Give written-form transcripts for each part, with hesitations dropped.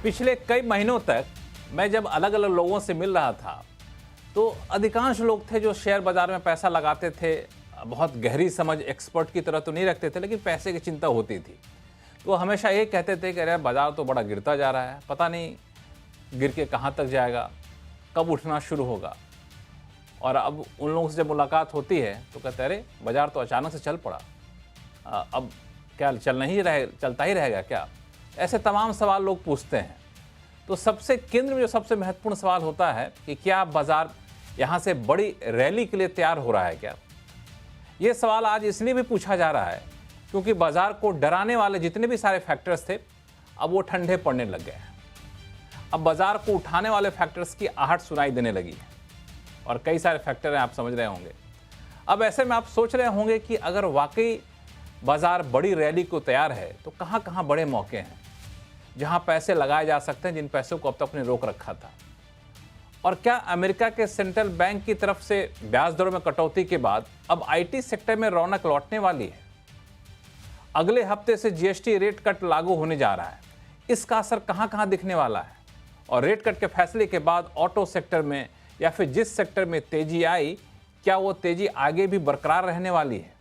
पिछले कई महीनों तक मैं जब अलग अलग लोगों से मिल रहा था तो अधिकांश लोग थे जो शेयर बाजार में पैसा लगाते थे। बहुत गहरी समझ एक्सपर्ट की तरह तो नहीं रखते थे, लेकिन पैसे की चिंता होती थी। तो वो हमेशा ये कहते थे कि अरे बाजार तो बड़ा गिरता जा रहा है, पता नहीं गिर के कहाँ तक जाएगा, कब उठना शुरू होगा। और अब उन लोगों से जब मुलाकात होती है तो कहते हैं अरे बाजार तो अचानक से चल पड़ा, अब क्या चलता ही रहेगा क्या। ऐसे तमाम सवाल लोग पूछते हैं। तो सबसे केंद्र में जो सबसे महत्वपूर्ण सवाल होता है कि क्या बाजार यहाँ से बड़ी रैली के लिए तैयार हो रहा है क्या। ये सवाल आज इसलिए भी पूछा जा रहा है क्योंकि बाजार को डराने वाले जितने भी सारे फैक्टर्स थे अब वो ठंडे पड़ने लग गए हैं। अब बाजार को उठाने वाले फैक्टर्स की आहट सुनाई देने लगी है और कई सारे फैक्टर हैं, आप समझ रहे होंगे। अब ऐसे में आप सोच रहे होंगे कि अगर वाकई बाजार बड़ी रैली को तैयार है तो कहाँ कहाँ बड़े मौके हैं जहाँ पैसे लगाए जा सकते हैं, जिन पैसों को अब तक आपने रोक रखा था। और क्या अमेरिका के सेंट्रल बैंक की तरफ से ब्याज दरों में कटौती के बाद अब आईटी सेक्टर में रौनक लौटने वाली है। अगले हफ्ते से जीएसटी रेट कट लागू होने जा रहा है, इसका असर कहाँ कहाँ दिखने वाला है। और रेट कट के फैसले के बाद ऑटो सेक्टर में या फिर जिस सेक्टर में तेजी आई, क्या वो तेजी आगे भी बरकरार रहने वाली है।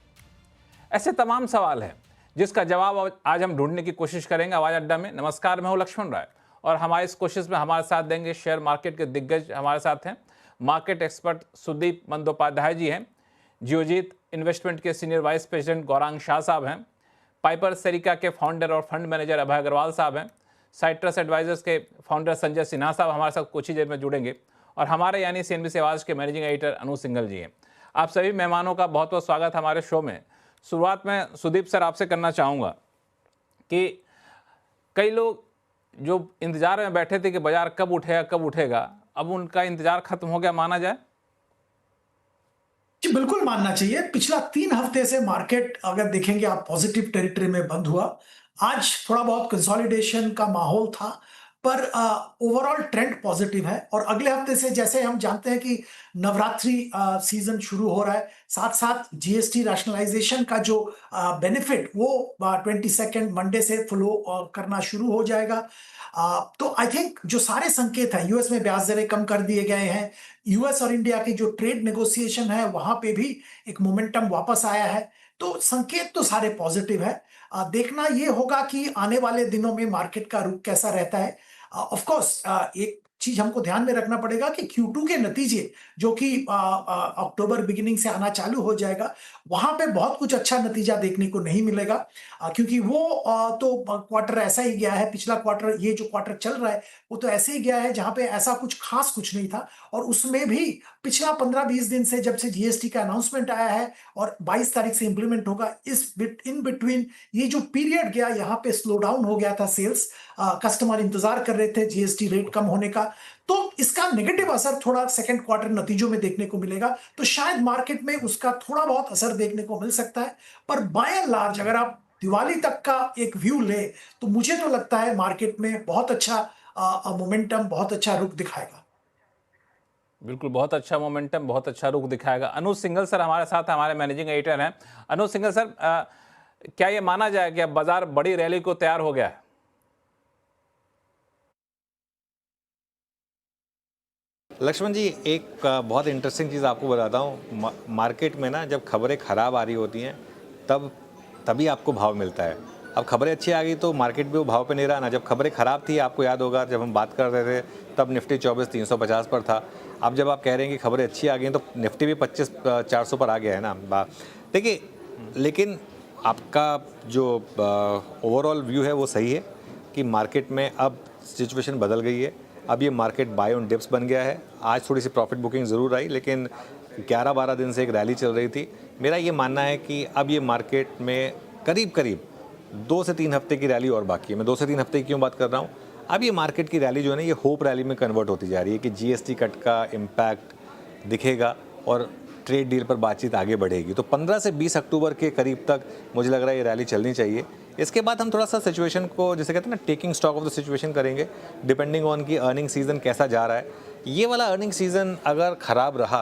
ऐसे तमाम सवाल हैं जिसका जवाब आज हम ढूंढने की कोशिश करेंगे आवाज अड्डा में। नमस्कार, मैं हूं लक्ष्मण राय और हमारी इस कोशिश में हमारे साथ देंगे शेयर मार्केट के दिग्गज। हमारे साथ हैं मार्केट एक्सपर्ट सुदीप बंदोपाध्याय जी हैं, जियोजीत इन्वेस्टमेंट के senior vice president Gaurang Shah साहब हैं, पाइपर सेरिका के फाउंडर और फंड मैनेजर अभय अग्रवाल साहब हैं, साइट्रस एडवाइजर्स के फाउंडर संजय सिन्हा साहब हमारे साथ कुछ ही देर में जुड़ेंगे, और हमारे यानी CNBC आवाज के मैनेजिंग एडिटर अनु सिंघल जी हैं। आप सभी मेहमानों का बहुत बहुत स्वागत हमारे शो में। शुरुआत में सुदीप सर आपसे करना चाहूँगा कि कई लोग जो इंतजार में बैठे थे कि बाजार कब उठेगा, अब उनका इंतजार खत्म हो गया, माना जाए? जी बिल्कुल मानना चाहिए। पिछला 3 हफ्ते से मार्केट अगर देखेंगे आप पॉजिटिव टेरिटरी में बंद हुआ। आज थोड़ा बहुत कंसोलिडेशन का माहौल था, पर ओवरऑल ट्रेंड पॉजिटिव है। और अगले हफ्ते से जैसे हम जानते हैं कि नवरात्रि सीजन शुरू हो रहा है, साथ साथ जीएसटी रैशनलाइजेशन का जो बेनिफिट वो 22 मंडे से फ्लो करना शुरू हो जाएगा। तो आई थिंक जो सारे संकेत हैं, यूएस में ब्याज दरें कम कर दिए गए हैं, यूएस और इंडिया की जो ट्रेड नेगोशिएशन है वहां पे भी एक मोमेंटम वापस आया है। तो संकेत तो सारे पॉजिटिव है। देखना ये होगा कि आने वाले दिनों में मार्केट का रुख कैसा रहता है। ऑफ कोर्स एक चीज हमको ध्यान में रखना पड़ेगा कि Q2 के नतीजे जो कि अक्टूबर बिगिनिंग से आना चालू हो जाएगा, वहां पे बहुत कुछ अच्छा नतीजा देखने को नहीं मिलेगा, क्योंकि वो तो क्वार्टर ऐसा ही गया है। पिछला क्वार्टर, ये जो क्वार्टर चल रहा है वो तो ऐसे ही गया है जहां पे ऐसा कुछ खास कुछ नहीं था। और उसमें भी पिछला 15-20 दिन से जब से जीएसटी का अनाउंसमेंट आया है और 22 तारीख से इंप्लीमेंट होगा, इन बिटवीन ये जो पीरियड गया, यहाँ पे स्लो डाउन हो गया था सेल्स। कस्टमर इंतजार कर रहे थे जीएसटी रेट कम होने का। तो इसका नेगेटिव असर थोड़ा सेकंड क्वार्टर नतीजों में देखने को मिलेगा। तो शायद मार्केट में उसका थोड़ा बहुत असर देखने को मिल सकता है। पर बाय एंड लार्ज अगर आप दिवाली तक का एक व्यू ले तो मुझे तो लगता है मार्केट में बहुत अच्छा मोमेंटम, बहुत अच्छा रुख दिखाएगा। बिल्कुल, बहुत अच्छा मोमेंटम, बहुत अच्छा रुख दिखाएगा। अनु सिंघल सर हमारे साथ हमारे मैनेजिंग एडिटर हैं। अनु सिंघल सर, क्या ये माना जाए कि अब बाजार बड़ी रैली को तैयार हो गया है? लक्ष्मण जी, एक बहुत इंटरेस्टिंग चीज़ आपको बताता हूँ। मार्केट में ना जब खबरें ख़राब आ रही होती हैं तभी आपको भाव मिलता है। अब खबरें अच्छी आ गई तो मार्केट भी वो भाव पे नहीं रहा ना। जब खबरें ख़राब थी, आपको याद होगा जब हम बात कर रहे थे तब निफ्टी 24,350 पर था। अब जब आप कह रहे हैं कि खबरें अच्छी आ गई तो निफ्टी भी 25,400 पर आ गया है ना। देखिए, लेकिन आपका जो ओवरऑल व्यू है वो सही है कि मार्केट में अब सिचुएशन बदल गई है। अब ये मार्केट बाय ऑन डिप्स बन गया है। आज थोड़ी सी प्रॉफिट बुकिंग ज़रूर आई, लेकिन 11-12 दिन से एक रैली चल रही थी। मेरा ये मानना है कि अब ये मार्केट में करीब 2 से 3 हफ्ते की रैली और बाकी है। मैं 2 से 3 हफ्ते की क्यों बात कर रहा हूँ? अब ये मार्केट की रैली जो है ना, ये होप रैली में कन्वर्ट होती जा रही है कि जीएसटी कट का इम्पैक्ट दिखेगा और ट्रेड डील पर बातचीत आगे बढ़ेगी। तो 15 से 20 अक्टूबर के करीब तक मुझे लग रहा है ये रैली चलनी चाहिए। इसके बाद हम थोड़ा सा सिचुएशन को, जैसे कहते हैं ना, taking stock of the situation करेंगे, डिपेंडिंग ऑन कि अर्निंग सीजन कैसा जा रहा है। ये वाला अर्निंग सीजन अगर ख़राब रहा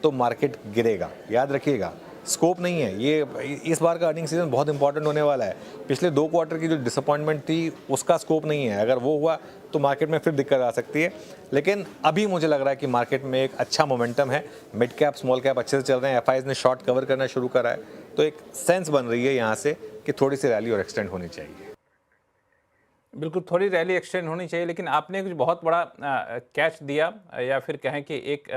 तो मार्केट गिरेगा, याद रखिएगा। स्कोप नहीं है। ये इस बार का अर्निंग सीजन बहुत इंपॉर्टेंट होने वाला है। पिछले 2 क्वार्टर की जो डिसअपॉइंटमेंट थी उसका स्कोप नहीं है। अगर वो हुआ तो मार्केट में फिर दिक्कत आ सकती है। लेकिन अभी मुझे लग रहा है कि मार्केट में एक अच्छा मोमेंटम है। मिड कैप स्मॉल कैप अच्छे से चल रहे हैं। एफआईज ने शॉर्ट कवर करना शुरू करा है, तो एक सेंस बन रही है यहाँ से कि थोड़ी सी रैली और एक्सटेंड होनी चाहिए। बिल्कुल, थोड़ी रैली एक्सटेंड होनी चाहिए, लेकिन आपने कुछ बहुत बड़ा कैच दिया, या फिर कहें कि एक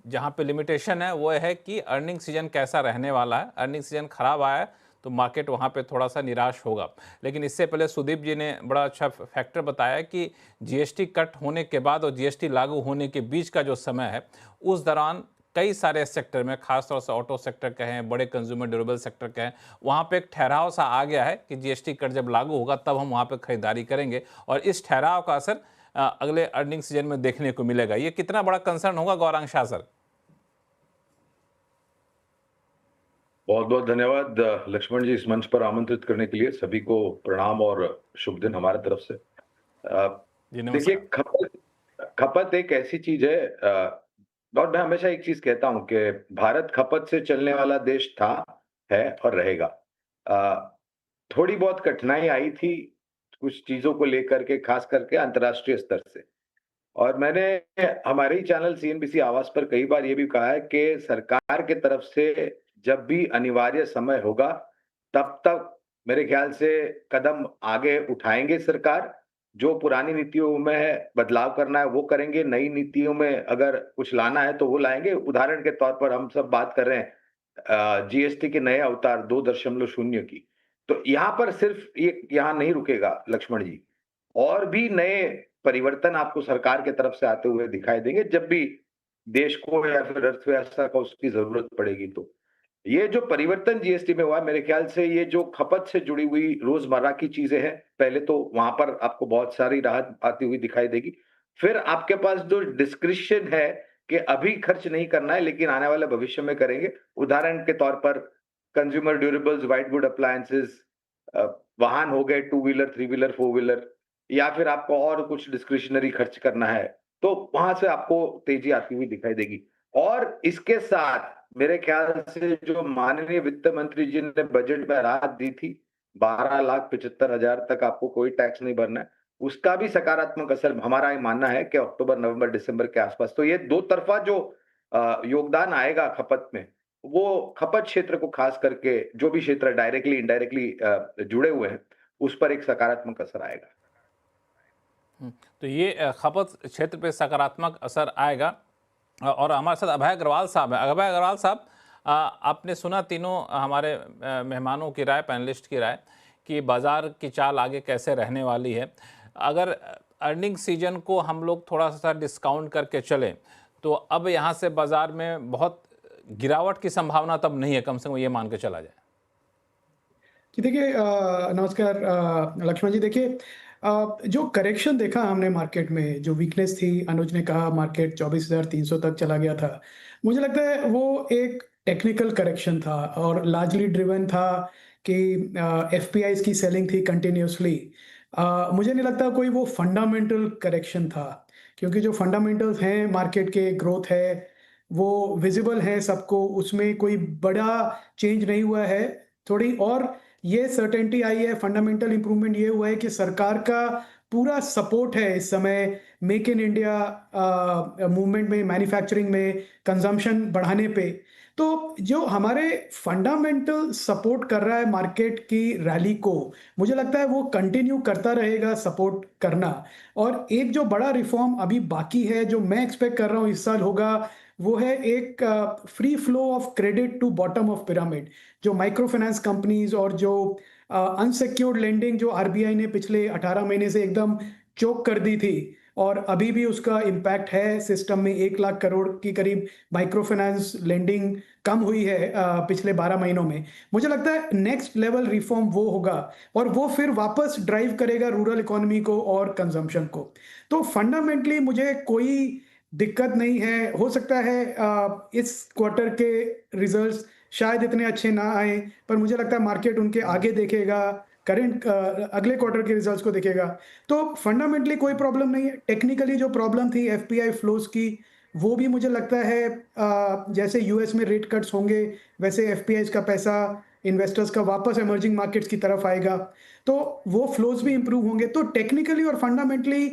जहाँ पे लिमिटेशन है वो है कि अर्निंग सीजन कैसा रहने वाला है। अर्निंग सीजन खराब आया है तो मार्केट वहाँ पे थोड़ा सा निराश होगा। लेकिन इससे पहले सुदीप जी ने बड़ा अच्छा फैक्टर बताया कि जीएसटी कट होने के बाद और जीएसटी लागू होने के बीच का जो समय है, उस दौरान कई सारे सेक्टर में, खासतौर से ऑटो सेक्टर कहें, बड़े कंज्यूमर ड्यूरेबल सेक्टर कहें, वहाँ पे एक ठहराव सा आ गया है कि जीएसटी कट जब लागू होगा तब हम वहाँ पे खरीदारी करेंगे, और इस ठहराव का असर अगले अर्निंग सीजन में देखने को मिलेगा। ये कितना बड़ा कंसर्न होगा गौरांग शाह सर? बहुत बहुत धन्यवाद लक्ष्मण जी, इस मंच पर आमंत्रित करने के लिए। सभी को प्रणाम और शुभ दिन हमारे तरफ से। जी देखिए, नमस्कार। खपत एक ऐसी चीज है, और मैं हमेशा एक चीज कहता हूं कि भारत खपत से चलने वाला देश था, है और रहेगा। थोड़ी बहुत कठिनाई आई थी कुछ चीजों को लेकर के, खास करके अंतर्राष्ट्रीय स्तर से। और मैंने हमारे ही चैनल सीएनबीसी आवाज पर कई बार ये भी कहा है कि सरकार के तरफ से जब भी अनिवार्य समय होगा, तब तक मेरे ख्याल से कदम आगे उठाएंगे सरकार। जो पुरानी नीतियों में बदलाव करना है वो करेंगे, नई नीतियों में अगर कुछ लाना है तो वो लाएंगे। उदाहरण के तौर पर हम सब बात कर रहे हैं जीएसटी के नए अवतार 2.0 की। तो यहाँ पर सिर्फ ये यहाँ नहीं रुकेगा लक्ष्मण जी, और भी नए परिवर्तन आपको सरकार के तरफ से आते हुए दिखाई देंगे जब भी देश को या फिर अर्थव्यवस्था को उसकी जरूरत पड़ेगी। तो ये जो परिवर्तन जीएसटी में हुआ है, मेरे ख्याल से ये जो खपत से जुड़ी हुई रोजमर्रा की चीजें हैं, पहले तो वहां पर आपको बहुत सारी राहत आती हुई दिखाई देगी। फिर आपके पास जो डिस्क्रिप्शन है कि अभी खर्च नहीं करना है लेकिन आने वाले भविष्य में करेंगे, उदाहरण के तौर पर consumer durables, white good appliances, वाहन हो गए, 2 व्हीलर, 3 व्हीलर, 4 व्हीलर, या फिर आपको और कुछ डिस्क्रिशनरी खर्च करना है, तो वहां से आपको तेजी आती हुई दिखाई देगी। और इसके साथ मेरे ख्याल से जो माननीय वित्त मंत्री जी ने बजट में राहत दी थी, 12,75,000 तक आपको कोई टैक्स नहीं भरना है, उसका भी सकारात्मक असर हमारा ये मानना है कि अक्टूबर, नवंबर, दिसंबर के आसपास। तो ये दो तरफा जो योगदान आएगा खपत में, वो खपत क्षेत्र को खास करके जो भी क्षेत्र डायरेक्टली इनडायरेक्टली जुड़े हुए हैं, उस पर एक सकारात्मक असर आएगा। तो ये खपत क्षेत्र पे सकारात्मक असर आएगा। और हमारे साथ अभय अग्रवाल साहब हैं। अभय अग्रवाल साहब, आपने सुना तीनों हमारे मेहमानों की राय, पैनलिस्ट की राय, कि बाज़ार की चाल आगे कैसे रहने वाली है। अगर अर्निंग सीजन को हम लोग थोड़ा सा डिस्काउंट करके चलें तो अब यहाँ से बाज़ार में बहुत गिरावट की संभावना तब नहीं है, कम से कम ये मान के चला जाए। कि देखिए, नमस्कार लक्ष्मण जी। देखिए, जो करेक्शन देखा हमने मार्केट में, जो वीकनेस थी, अनुज ने कहा मार्केट 24,300 तक चला गया था। मुझे लगता है वो एक टेक्निकल करेक्शन था और लार्जली ड्रिवन था कि एफपीआईज की सेलिंग थी कंटिन्यूअसली। मुझे नहीं लगता कोई वो फंडामेंटल करेक्शन था, क्योंकि जो फंडामेंटल्स हैं मार्केट के, ग्रोथ है, वो विजिबल है सबको, उसमें कोई बड़ा चेंज नहीं हुआ है। थोड़ी और ये सर्टेनिटी आई है, फंडामेंटल इंप्रूवमेंट ये हुआ है कि सरकार का पूरा सपोर्ट है इस समय मेक इन इंडिया मूवमेंट में, मैन्युफैक्चरिंग में, कंजम्पशन बढ़ाने पे। तो जो हमारे फंडामेंटल सपोर्ट कर रहा है मार्केट की रैली को, मुझे लगता है वो कंटिन्यू करता रहेगा सपोर्ट करना। और एक जो बड़ा रिफॉर्म अभी बाकी है, जो मैं एक्सपेक्ट कर रहा हूँ इस साल होगा, वो है एक free flow of credit to bottom of pyramid. जो माइक्रो फाइनेंस कंपनीज और जो अनसिक्योर्ड लेंडिंग जो आरबीआई ने पिछले 18 महीने से एकदम चोक कर दी थी, और अभी भी उसका इम्पैक्ट है सिस्टम में। 1 लाख करोड़ की करीब माइक्रो फाइनेंस लेंडिंग कम हुई है पिछले 12 महीनों में। मुझे लगता है नेक्स्ट लेवल रिफॉर्म वो होगा, और वो फिर वापस ड्राइव करेगा रूरल इकोनॉमी को और कंजम्पशन को। तो फंडामेंटली मुझे कोई दिक्कत नहीं है। हो सकता है इस क्वार्टर के रिजल्ट्स शायद इतने अच्छे ना आए, पर मुझे लगता है मार्केट उनके आगे देखेगा, करंट अगले क्वार्टर के रिजल्ट्स को देखेगा। तो फंडामेंटली कोई प्रॉब्लम नहीं है। टेक्निकली जो प्रॉब्लम थी एफपीआई फ्लोज की, वो भी मुझे लगता है जैसे यूएस में रेट कट्स होंगे, वैसे एफपीआईज़ का पैसा इन्वेस्टर्स का वापस इमर्जिंग मार्केट्स की तरफ आएगा, तो वो फ्लोज़ भी इम्प्रूव होंगे। तो टेक्निकली और फंडामेंटली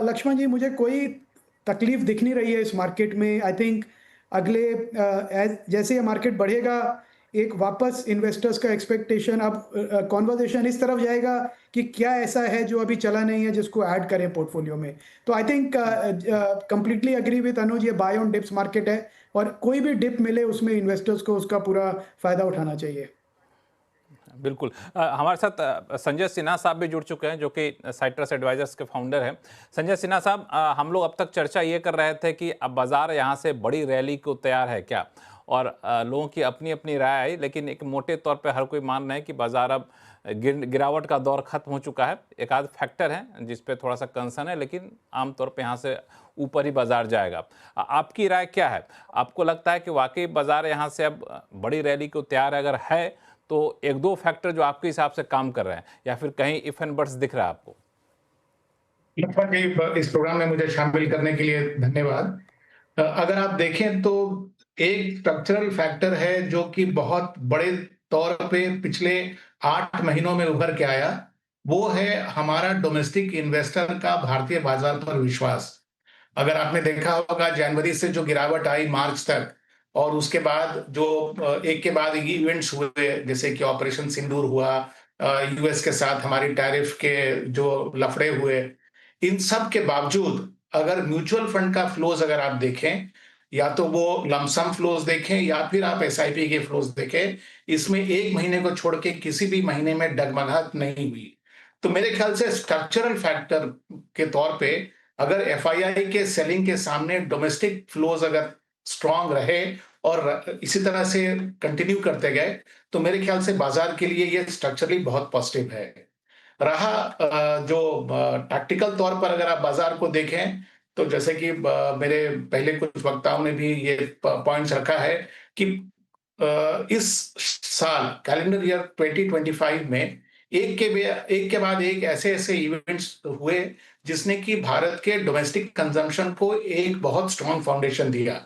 लक्ष्मण जी, मुझे कोई तकलीफ दिख नहीं रही है इस मार्केट में। आई थिंक अगले जैसे ये मार्केट बढ़ेगा, एक वापस इन्वेस्टर्स का एक्सपेक्टेशन अब कॉन्वर्सेशन इस तरफ जाएगा कि क्या ऐसा है जो अभी चला नहीं है जिसको ऐड करें पोर्टफोलियो में। तो I think completely agree with Anuj, ये बाय ऑन डिप्स मार्केट है और कोई भी डिप मिले उसमें इन्वेस्टर्स को उसका पूरा फायदा उठाना चाहिए। बिल्कुल। हमारे साथ संजय सिन्हा साहब भी जुड़ चुके हैं, जो कि साइट्रस एडवाइजर्स के फाउंडर हैं। संजय सिन्हा साहब, हम लोग अब तक चर्चा ये कर रहे थे कि अब बाजार यहाँ से बड़ी रैली को तैयार है क्या, और लोगों की अपनी अपनी राय आई, लेकिन एक मोटे तौर पे हर कोई मान रहे हैं कि बाजार अब गिरावट का दौर खत्म हो चुका है। एक आध फैक्टर है जिस पे थोड़ा सा कंसर्न है, लेकिन आमतौर पे यहाँ से ऊपर ही बाजार जाएगा। आपकी राय क्या है? आपको लगता है कि वाकई बाजार यहाँ से अब बड़ी रैली को तैयार अगर है, तो एक दो फैक्टर जो आपके हिसाब से काम कर रहे हैं, या फिर कहीं इफ एंड बट्स दिख रहा है आपको? लक्ष्मण जी, इस प्रोग्राम में मुझे शामिल करने के लिए धन्यवाद। अगर आप देखें तो एक स्ट्रक्चरल फैक्टर है जो कि बहुत बड़े तौर पे पिछले 8 महीनों में उभर के आया, वो है हमारा डोमेस्टिक इन्वेस्टर का भारतीय बाजार पर विश्वास। अगर आपने देखा होगा, जनवरी से जो गिरावट आई मार्च तक, और उसके बाद जो एक के बाद इवेंट्स हुए, जैसे कि ऑपरेशन सिंदूर हुआ, यूएस के साथ हमारी टैरिफ के जो लफड़े हुए, इन सब के बावजूद अगर म्यूचुअल फंड का फ्लोज अगर आप देखें, या तो वो लमसम फ्लोज देखें या फिर आप एसआईपी के फ्लोज देखें, इसमें एक महीने को छोड़ के किसी भी महीने में डगमगाहट नहीं हुई। तो मेरे ख्याल से स्ट्रक्चरल फैक्टर के तौर पे अगर एफआईआई के सेलिंग के सामने डोमेस्टिक फ्लोज अगर स्ट्रांग रहे और इसी तरह से कंटिन्यू करते गए, तो मेरे ख्याल से बाजार के लिए ये स्ट्रक्चरली बहुत पॉजिटिव है। रहा जो टैक्टिकल तौर पर अगर आप बाजार को देखें, तो जैसे कि मेरे पहले कुछ वक्ताओं ने भी ये पॉइंट्स रखा है कि इस साल कैलेंडर ईयर 2025 में एक के बाद एक ऐसे इवेंट्स हुए जिसने कि भारत के डोमेस्टिक कंजम्पशन को एक बहुत स्ट्रॉन्ग फाउंडेशन दिया।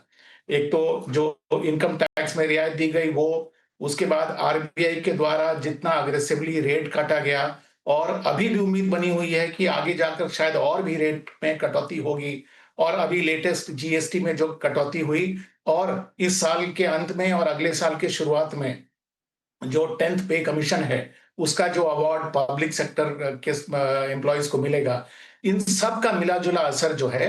एक तो जो इनकम टैक्स में रियायत दी गई वो, उसके बाद आरबीआई के द्वारा जितना अग्रेसिवली रेट काटा गया, और अभी भी उम्मीद बनी हुई है कि आगे जाकर शायद और भी रेट में कटौती होगी, और अभी लेटेस्ट जीएसटी में जो कटौती हुई, और इस साल के अंत में और अगले साल के शुरुआत में जो 10th पे कमीशन है, उसका जो अवार्ड पब्लिक सेक्टर के एम्प्लॉयज को मिलेगा, इन सब का मिला जुला असर जो है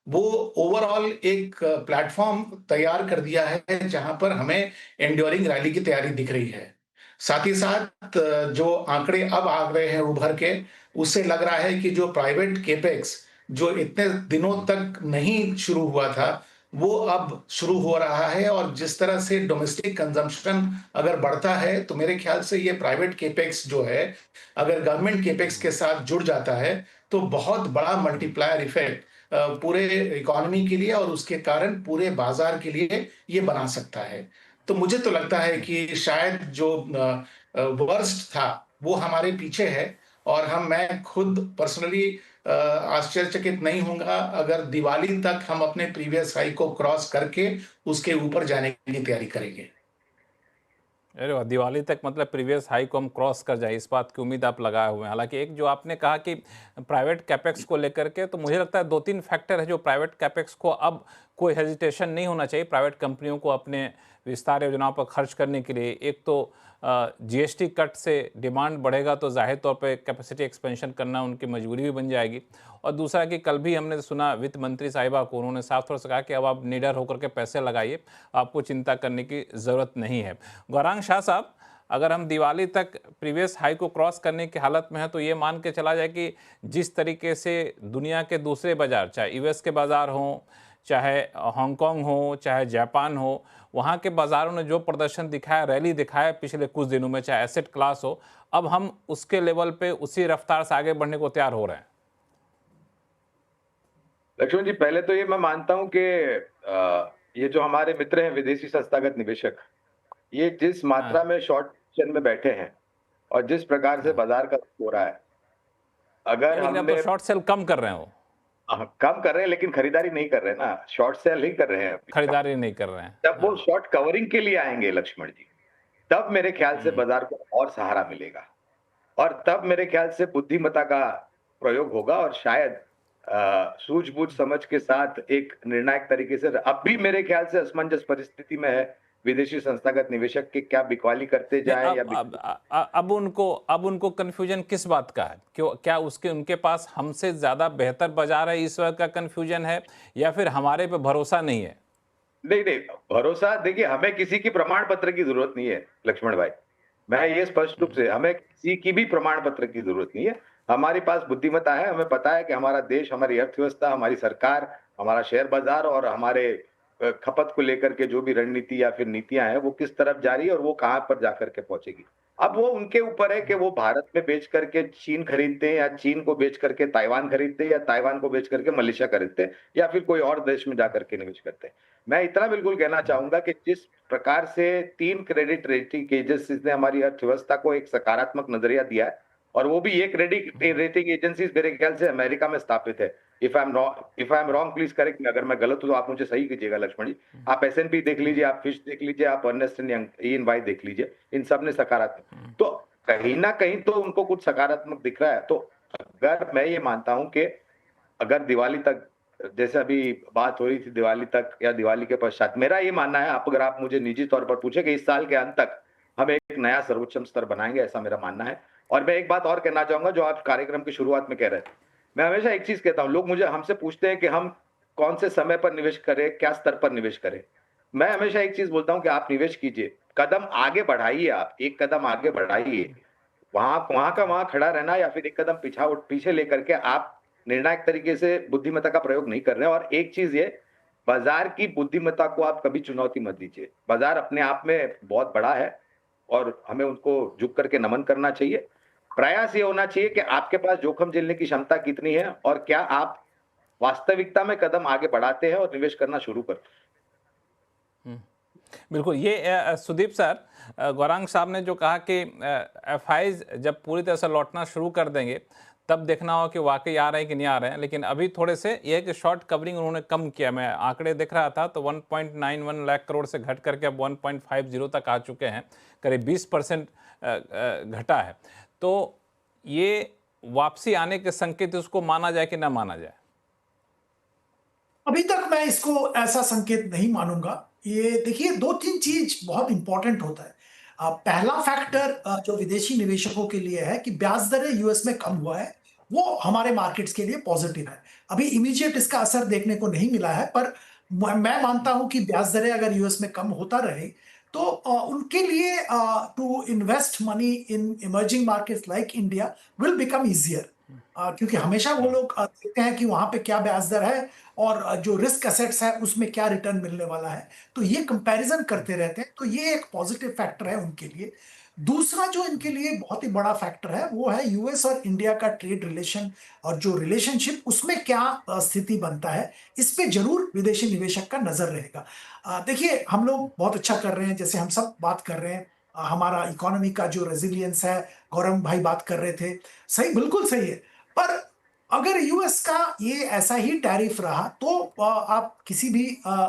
वो ओवरऑल एक प्लेटफॉर्म तैयार कर दिया है जहां पर हमें एंड्योरिंग रैली की तैयारी दिख रही है। साथ ही साथ जो आंकड़े अब आ गए हैं उभर के, उससे लग रहा है कि जो प्राइवेट केपेक्स जो इतने दिनों तक नहीं शुरू हुआ था, वो अब शुरू हो रहा है, और जिस तरह से डोमेस्टिक कंजम्पशन अगर बढ़ता है, तो मेरे ख्याल से ये प्राइवेट केपेक्स जो है अगर गवर्नमेंट केपेक्स के साथ जुड़ जाता है, तो बहुत बड़ा मल्टीप्लायर इफेक्ट पूरे इकोनॉमी के लिए और उसके कारण पूरे बाजार के लिए ये बना सकता है। तो मुझे तो लगता है कि शायद जो वर्स्ट था वो हमारे पीछे है, और मैं खुद पर्सनली आश्चर्यचकित नहीं होऊंगा अगर दिवाली तक हम अपने प्रीवियस हाई को क्रॉस करके उसके ऊपर जाने की तैयारी करेंगे। अरे वाह, दिवाली तक मतलब प्रीवियस हाई को हम क्रॉस कर जाए, इस बात की उम्मीद आप लगाए हुए हैं। हालांकि एक जो आपने कहा कि प्राइवेट कैपेक्स को लेकर के, तो मुझे लगता है दो तीन फैक्टर है जो प्राइवेट कैपेक्स को अब कोई हेजिटेशन नहीं होना चाहिए प्राइवेट कंपनियों को अपने विस्तार योजनाओं पर खर्च करने के लिए। एक तो जीएसटी कट से डिमांड बढ़ेगा, तो जाहिर तौर पे कैपेसिटी एक्सपेंशन करना उनकी मजबूरी भी बन जाएगी। और दूसरा कि कल भी हमने सुना वित्त मंत्री साहिबा को, उन्होंने साफ तौर से कहा कि अब आप निडर होकर के पैसे लगाइए, आपको चिंता करने की ज़रूरत नहीं है। गौरांग शाह साहब, अगर हम दिवाली तक प्रीवियस हाई को क्रॉस करने की हालत में है, तो ये मान के चला जाए कि जिस तरीके से दुनिया के दूसरे बाजार, चाहे यूएस के बाजार हों, चाहे हांगकांग हो, चाहे जापान हो, वहाँ के बाज़ारों ने जो प्रदर्शन दिखाया, रैली दिखाया पिछले कुछ दिनों में, चाहे एसेट क्लास हो, अब हम उसके लेवल पे उसी रफ्तार से आगे बढ़ने को तैयार हो रहे हैं। लक्ष्मण जी, पहले तो ये मैं मानता हूं कि ये जो हमारे मित्र हैं विदेशी संस्थागत निवेशक, ये जिस मात्रा में शॉर्ट पोजीशन में बैठे हैं और जिस प्रकार से बाजार का हो रहा है, अगर लेकिन अब हमने तो शॉर्ट सेल कम कर रहे हो। कम कर रहे हैं लेकिन खरीदारी नहीं कर रहे हैं ना, शॉर्ट सेल नहीं कर रहे हैं अभी। खरीदारी नहीं कर रहे हैं। जब वो शॉर्ट कवरिंग के लिए आएंगे लक्ष्मण जी, तब मेरे ख्याल से बाजार को और सहारा मिलेगा और तब मेरे ख्याल से बुद्धिमत्ता का प्रयोग होगा और शायद सूझबूझ समझ के साथ एक निर्णायक तरीके से अब भी मेरे ख्याल से असमंजस परिस्थिति में है विदेशी संस्थागत निवेशक के क्या बिकवाली करते जाएं या अब उनको कंफ्यूजन किस बात का है? क्यों, क्या उनके पास हमसे ज्यादा बेहतर बाजार है, इस वक्त का कंफ्यूजन है, या फिर हमारे पे भरोसा नहीं है? नहीं नहीं, भरोसा देखिए, हमें किसी की प्रमाण पत्र की जरूरत नहीं है लक्ष्मण भाई। मैं ये स्पष्ट रूप से, हमें किसी की भी प्रमाण पत्र की जरूरत नहीं है। हमारे पास बुद्धिमत्ता है, हमें पता है कि हमारा देश, हमारी अर्थव्यवस्था, हमारी सरकार, हमारा शेयर बाजार और हमारे खपत को लेकर के जो भी रणनीति या फिर नीतियां हैं वो किस तरफ जा रही है और वो कहां पर जाकर के पहुंचेगी। अब वो उनके ऊपर है कि वो भारत में बेच करके चीन खरीदते हैं या चीन को बेच करके ताइवान खरीदते हैं या ताइवान को बेच करके मलेशिया खरीदते हैं या फिर कोई और देश में जाकर के निवेश करते हैं। मैं इतना बिल्कुल कहना चाहूंगा कि जिस प्रकार से 3 क्रेडिट रेटिंग एजेंसीज ने हमारी अर्थव्यवस्था को एक सकारात्मक नजरिया दिया है और वो भी ये क्रेडिट रेटिंग एजेंसीज मेरे ख्याल से अमेरिका में स्थापित है। If I am wrong please correct मी, अगर मैं गलत हूं तो आप मुझे सही कीजिएगा लक्ष्मण जी। आप S&P देख लीजिए, आप फिश देख लीजिए, आप अर्नेस्ट एंड यंग EY देख लीजिए, इन सब ने सकारात्मक, तो कहीं ना कहीं तो उनको कुछ सकारात्मक दिख रहा है। तो अगर मैं ये मानता हूं कि अगर दिवाली तक, जैसे अभी बात हो रही थी दिवाली तक या दिवाली के पश्चात, मेरा ये मानना है, अगर आप मुझे निजी तौर पर पूछे कि इस साल के अंत तक हम एक नया सर्वोच्चम स्तर बनाएंगे, ऐसा मेरा मानना है। और मैं एक बात और कहना चाहूंगा जो आप कार्यक्रम की शुरुआत में कह रहे थे, मैं हमेशा एक चीज कहता हूं, लोग मुझे हमसे पूछते हैं कि हम कौन से समय पर निवेश करें, क्या स्तर पर निवेश करें। मैं हमेशा एक चीज बोलता हूं कि आप निवेश कीजिए, कदम आगे बढ़ाइए, आप एक कदम आगे बढ़ाइए, वहां का वहां खड़ा रहना या फिर एक कदम पीछे लेकर के आप निर्णायक तरीके से बुद्धिमत्ता का प्रयोग नहीं कर रहे हैं। और एक चीज ये, बाजार की बुद्धिमत्ता को आप कभी चुनौती मत दीजिए। बाजार अपने आप में बहुत बड़ा है और हमें उनको झुक करके नमन करना चाहिए। प्रयास ये होना चाहिए कि आपके पास जोखिम झेलने की क्षमता कितनी है और क्या आप वास्तविकता में कदम आगे बढ़ाते हैं और निवेश करना शुरू करते हैं। बिल्कुल, ये सुदीप सर, गौरांग साहब ने जो कहा कि FIs जब पूरी तरह से लौटना शुरू कर देंगे तब देखना हो कि वाकई आ रहे हैं कि नहीं आ रहे हैं, लेकिन अभी थोड़े से ये है कि शॉर्ट कवरिंग उन्होंने कम किया। मैं आंकड़े देख रहा था तो 1.91 लाख करोड़ से घट करके अब 1.50 तक आ चुके हैं, करीब 20% घटा है। तो ये वापसी आने के संकेत उसको माना जाए कि ना माना जाए? अभी तक मैं इसको ऐसा संकेत नहीं मानूंगा। ये देखिए, 2-3 चीज बहुत इंपॉर्टेंट होता है। पहला फैक्टर जो विदेशी निवेशकों के लिए है कि ब्याज दरें यूएस में कम हुआ है, वो हमारे मार्केट्स के लिए पॉजिटिव है। अभी इमीडिएट इसका असर देखने को नहीं मिला है, पर मैं मानता हूं कि ब्याज दरें अगर यूएस में कम होता रहे तो उनके लिए to invest money in emerging markets like India will become easier, क्योंकि हमेशा वो लोग देखते हैं कि वहां पे क्या ब्याज दर है और जो रिस्क एसेट्स है उसमें क्या रिटर्न मिलने वाला है, तो ये कंपैरिजन करते रहते हैं। तो ये एक पॉजिटिव फैक्टर है उनके लिए। दूसरा जो इनके लिए बहुत ही बड़ा फैक्टर है वो है यूएस और इंडिया का ट्रेड रिलेशन और जो रिलेशनशिप, उसमें क्या स्थिति बनता है, इस पे जरूर विदेशी निवेशक का नजर रहेगा। देखिए, हम लोग बहुत अच्छा कर रहे हैं, जैसे हम सब बात कर रहे हैं, हमारा इकोनॉमी का जो रेजिलियंस है, गौरव भाई बात कर रहे थे, सही, बिल्कुल सही है। पर अगर यूएस का ये ऐसा ही टैरिफ रहा तो आप किसी भी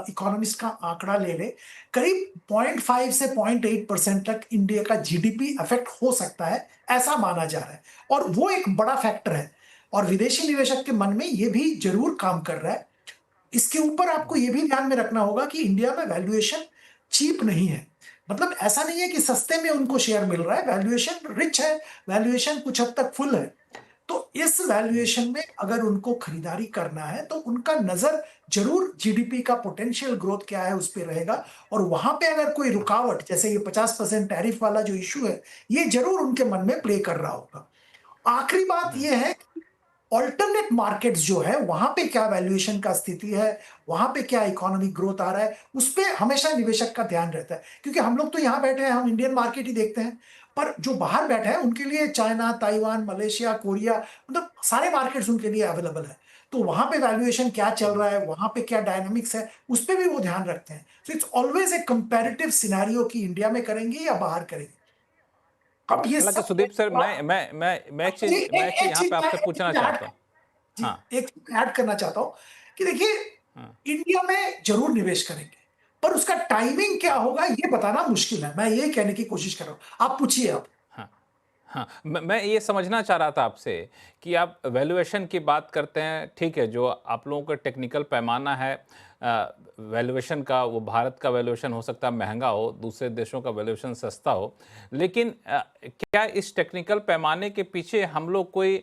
इकोनॉमिस्ट का आंकड़ा ले ले, करीब 0.5 से 0.8% तक इंडिया का जीडीपी अफेक्ट हो सकता है, ऐसा माना जा रहा है। और वो एक बड़ा फैक्टर है और विदेशी निवेशक के मन में ये भी जरूर काम कर रहा है। इसके ऊपर आपको ये भी ध्यान में रखना होगा कि इंडिया में वैल्यूएशन चीप नहीं है। मतलब ऐसा नहीं है कि सस्ते में उनको शेयर मिल रहा है, वैल्यूएशन रिच है, वैल्यूएशन कुछ हद तक फुल है। तो इस वैल्यूएशन में अगर उनको खरीदारी करना है तो उनका नजर जरूर जीडीपी का पोटेंशियल ग्रोथ क्या है उस पर रहेगा, और वहां पे अगर कोई रुकावट, जैसे ये 50% टैरिफ वाला जो इश्यू है, ये जरूर उनके मन में प्ले कर रहा होगा। आखिरी बात ये है, ऑल्टरनेट मार्केट्स जो है वहां पे क्या वैल्यूएशन का स्थिति है, वहां पे क्या इकोनॉमिक ग्रोथ आ रहा है, उस पे हमेशा निवेशक का ध्यान रहता है। क्योंकि हम लोग तो यहाँ बैठे हैं, हम इंडियन मार्केट ही देखते हैं, पर जो बाहर बैठे हैं उनके लिए चाइना, ताइवान, मलेशिया, कोरिया, मतलब सारे मार्केट्स उनके लिए अवेलेबल है। तो वहां पे वैल्यूएशन क्या चल रहा है, वहां पे क्या डायनामिक्स है, उस पर भी वो ध्यान रखते हैं। So it's always a comparative scenario कि इंडिया में करेंगे या बाहर करेंगे। अब ये हालांकि सुदीप सर, मैं एक चीज यहाँ पे आपसे पूछना चाहता हूँ। जी, हाँ, एक ऐड करना चाहता हूँ कि देखिए, हाँ, इंडिया में ज़रूर निवेश करेंगे, पर उसका टाइमिंग क्या होगा ये बताना मुश्किल है। मैं ये कहने की कोशिश कर रहा हूँ। आप पूछिए अब। हाँ। हाँ, मैं ये समझना चाह रहा था आपसे कि आप वैल्यूएशन की बात करते हैं, ठीक है, जो आप लोगों का टेक्निकल पैमाना है वैल्यूएशन का, वो भारत का वैल्यूएशन हो सकता है महँगा हो, दूसरे देशों का वैल्यूएशन सस्ता हो। लेकिन क्या इस टेक्निकल पैमाने के पीछे हम लोग कोई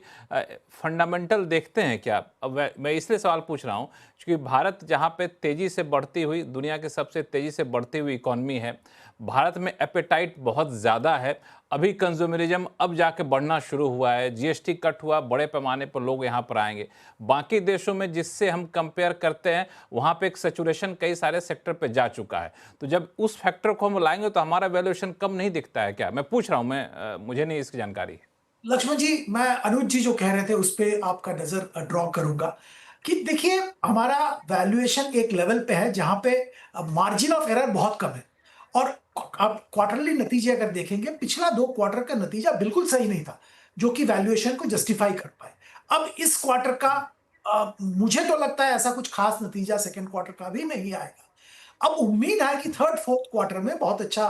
फंडामेंटल देखते हैं क्या? अब मैं इसलिए सवाल पूछ रहा हूँ, क्योंकि भारत जहाँ पे तेज़ी से बढ़ती हुई, दुनिया की सबसे तेज़ी से बढ़ती हुई इकॉनमी है, भारत में एपेटाइट बहुत ज़्यादा है। अभी कंज्यूमरिज्म अब जाके बढ़ना शुरू हुआ है, जीएसटी कट हुआ, बड़े पैमाने पर लोग यहाँ पर आएंगे। बाकी देशों में जिससे हम कंपेयर करते हैं, वहाँ पे एक सैचुरेशन कई सारे सेक्टर पे जा चुका है। तो जब उस फैक्टर को हम लाएंगे तो हमारा वैल्यूएशन कम नहीं दिखता है क्या? मैं पूछ रहा हूँ, मुझे नहीं इसकी जानकारी। लक्ष्मण जी, मैं अनुज जी जो कह रहे थे उस पे आपका नज़र ड्रॉ करूँगा कि देखिए, हमारा वैल्यूएशन एक लेवल पे है जहाँ पे मार्जिन ऑफ एरर बहुत कम है और आप क्वार्टरली नतीजे अगर देखेंगे, पिछला 2 क्वार्टर का नतीजा बिल्कुल सही नहीं था, जो कि वैल्यूएशन को जस्टिफाई कर पाए। अब इस क्वार्टर का मुझे तो लगता है ऐसा कुछ खास नतीजा सेकंड क्वार्टर का भी नहीं आएगा। अब उम्मीद है कि थर्ड, फोर्थ क्वार्टर में बहुत अच्छा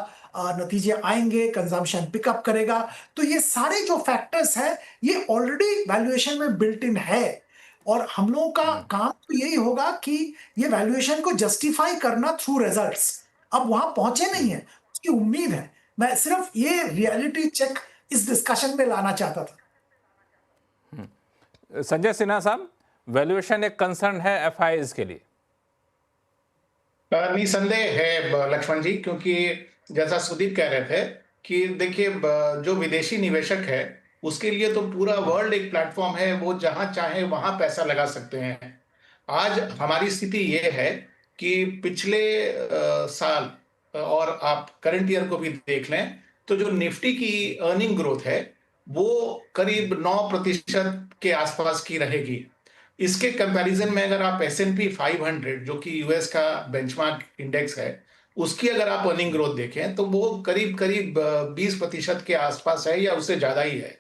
नतीजे आएँगे, कंजम्पशन पिकअप करेगा। तो ये सारे जो फैक्टर्स हैं, ये ऑलरेडी वैल्यूएशन में बिल्ट इन है और हम लोगों का काम तो यही होगा कि ये वैल्यूएशन को जस्टिफाई करना थ्रू रिजल्ट्स। अब वहाँ पहुँचे नहीं हैं, उसकी उम्मीद है। मैं सिर्फ ये रियलिटी चेक इस डिस्कशन में लाना चाहता था। संजय सिन्हा साहब, वैल्यूएशन एक कंसर्न है एफआईआईज के लिए। निसंदेह है लक्ष्मण जी, क्योंकि जैसा सुदीप कह रहे थे कि देखिए जो विदेशी निवेशक है उसके लिए तो पूरा वर्ल्ड एक प्लेटफॉर्म है, वो जहां चाहे वहां पैसा लगा सकते हैं। आज हमारी स्थिति ये है कि पिछले साल और आप करंट ईयर को भी देख लें तो जो निफ्टी की अर्निंग ग्रोथ है वो करीब 9% के आसपास की रहेगी। इसके कंपैरिजन में अगर आप S&P 500 जो कि यूएस का बेंचमार्क इंडेक्स है, उसकी अगर आप अर्निंग ग्रोथ देखें तो वो करीब करीब 20% के आसपास है या उससे ज्यादा ही है।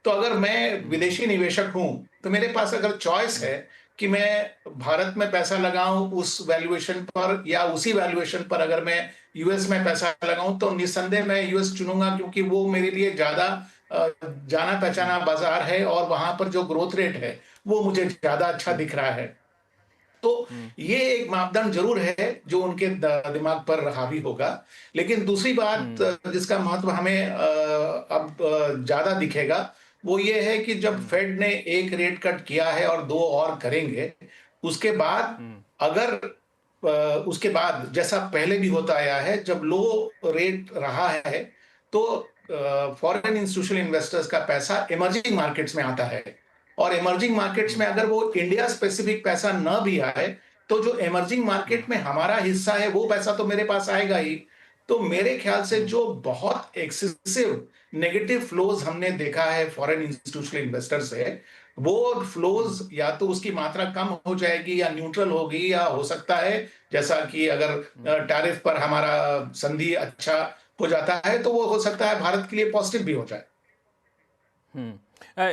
तो अगर मैं विदेशी निवेशक हूं तो मेरे पास अगर चॉइस है कि मैं भारत में पैसा लगाऊं उस वैल्यूएशन पर या उसी वैल्यूएशन पर अगर मैं यूएस में पैसा लगाऊं, तो निस्संदेह मैं यूएस चुनूंगा, क्योंकि वो मेरे लिए ज्यादा जाना पहचाना बाजार है और वहां पर जो ग्रोथ रेट है वो मुझे ज्यादा अच्छा दिख रहा है। तो ये एक मापदंड जरूर है जो उनके दिमाग पर हावी होगा। लेकिन दूसरी बात जिसका महत्व हमें अब ज्यादा दिखेगा वो ये है कि जब फेड ने एक रेट कट किया है और 2 और करेंगे, उसके बाद अगर उसके बाद जैसा पहले भी होता आया है जब लो रेट रहा है तो फॉरेन इंस्टीट्यूशनल इन्वेस्टर्स का पैसा इमर्जिंग मार्केट्स में आता है। और इमर्जिंग मार्केट्स में अगर वो इंडिया स्पेसिफिक पैसा न भी आए तो जो इमर्जिंग मार्केट में हमारा हिस्सा है वो पैसा तो मेरे पास आएगा ही। तो मेरे ख्याल से जो बहुत एक्सेसिव नेगेटिव फ्लोज हमने देखा है फॉरेन इंस्टीट्यूशनल इन्वेस्टर से, वो फ्लोज या तो उसकी मात्रा कम हो जाएगी या न्यूट्रल होगी, या हो सकता है जैसा कि अगर टैरिफ पर हमारा संधि अच्छा हो जाता है तो वो हो सकता है भारत के लिए पॉजिटिव भी हो जाए।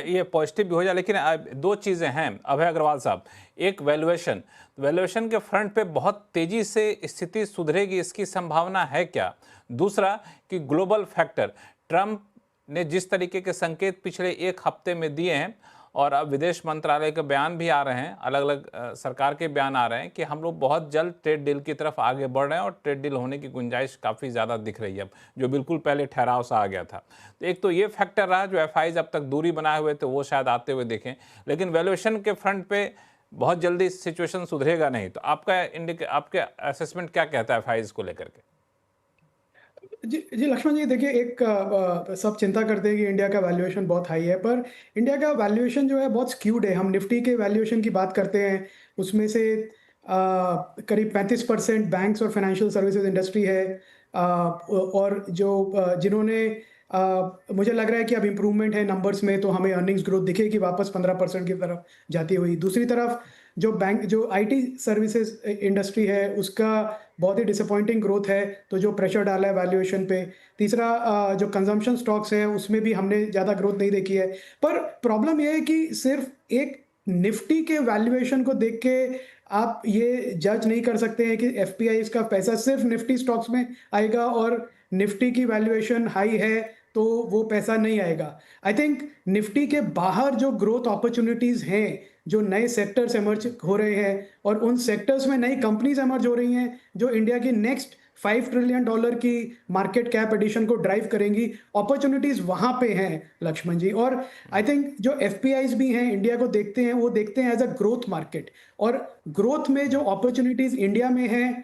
ये पॉजिटिव भी हो जाए, लेकिन दो चीज़ें हैं अभय अग्रवाल साहब। एक वैल्यूएशन, वैल्यूएशन के फ्रंट पे बहुत तेज़ी से स्थिति सुधरेगी, इसकी संभावना है क्या? दूसरा कि ग्लोबल फैक्टर, ट्रंप ने जिस तरीके के संकेत पिछले एक हफ्ते में दिए हैं और अब विदेश मंत्रालय के बयान भी आ रहे हैं, अलग अलग सरकार के बयान आ रहे हैं कि हम लोग बहुत जल्द ट्रेड डील की तरफ आगे बढ़ रहे हैं और ट्रेड डील होने की गुंजाइश काफ़ी ज़्यादा दिख रही है अब, जो बिल्कुल पहले ठहराव सा आ गया था। तो एक तो ये फैक्टर रहा, जो एफआईज अब तक दूरी बनाए हुए थे वो शायद आते हुए देखें, लेकिन वैल्यूएशन के फ्रंट पे बहुत जल्दी सिचुएशन सुधरेगा नहीं। तो आपके असेसमेंट क्या कहता है एफआईज को लेकर के? जी लक्ष्मण जी, देखिए, एक सब चिंता करते हैं कि इंडिया का वैल्यूएशन बहुत हाई है, पर इंडिया का वैल्यूएशन जो है बहुत स्क्यूड है। हम निफ्टी के वैल्यूएशन की बात करते हैं, उसमें से करीब 35% बैंक्स और फाइनेंशियल सर्विसेज इंडस्ट्री है, और जो जिन्होंने मुझे लग रहा है कि अब इम्प्रूवमेंट है नंबर्स में, तो हमें अर्निंग्स ग्रोथ दिखेगी वापस 15% की तरफ जाती हुई। दूसरी तरफ जो आईटी सर्विसेज इंडस्ट्री है उसका बहुत ही डिसअपॉइंटिंग ग्रोथ है, तो जो प्रेशर डाला है वैल्यूएशन पे। तीसरा जो कंजम्पशन स्टॉक्स है उसमें भी हमने ज़्यादा ग्रोथ नहीं देखी है। पर प्रॉब्लम यह है कि सिर्फ एक निफ्टी के वैल्यूएशन को देख के आप ये जज नहीं कर सकते हैं कि एफपीआईज का पैसा सिर्फ निफ्टी स्टॉक्स में आएगा और निफ्टी की वैल्यूएशन हाई है तो वो पैसा नहीं आएगा। आई थिंक निफ्टी के बाहर जो ग्रोथ अपॉर्चुनिटीज हैं, जो नए सेक्टर्स एमर्ज हो रहे हैं और उन सेक्टर्स में नई कंपनीज एमर्ज हो रही हैं जो इंडिया की नेक्स्ट $5 ट्रिलियन की मार्केट कैप एडिशन को ड्राइव करेंगी, अपॉर्चुनिटीज वहां पे हैं लक्ष्मण जी। और आई थिंक जो एफपीआईज भी हैं इंडिया को देखते हैं, वो देखते हैं एज अ ग्रोथ मार्केट, और ग्रोथ में जो अपॉर्चुनिटीज इंडिया में हैं,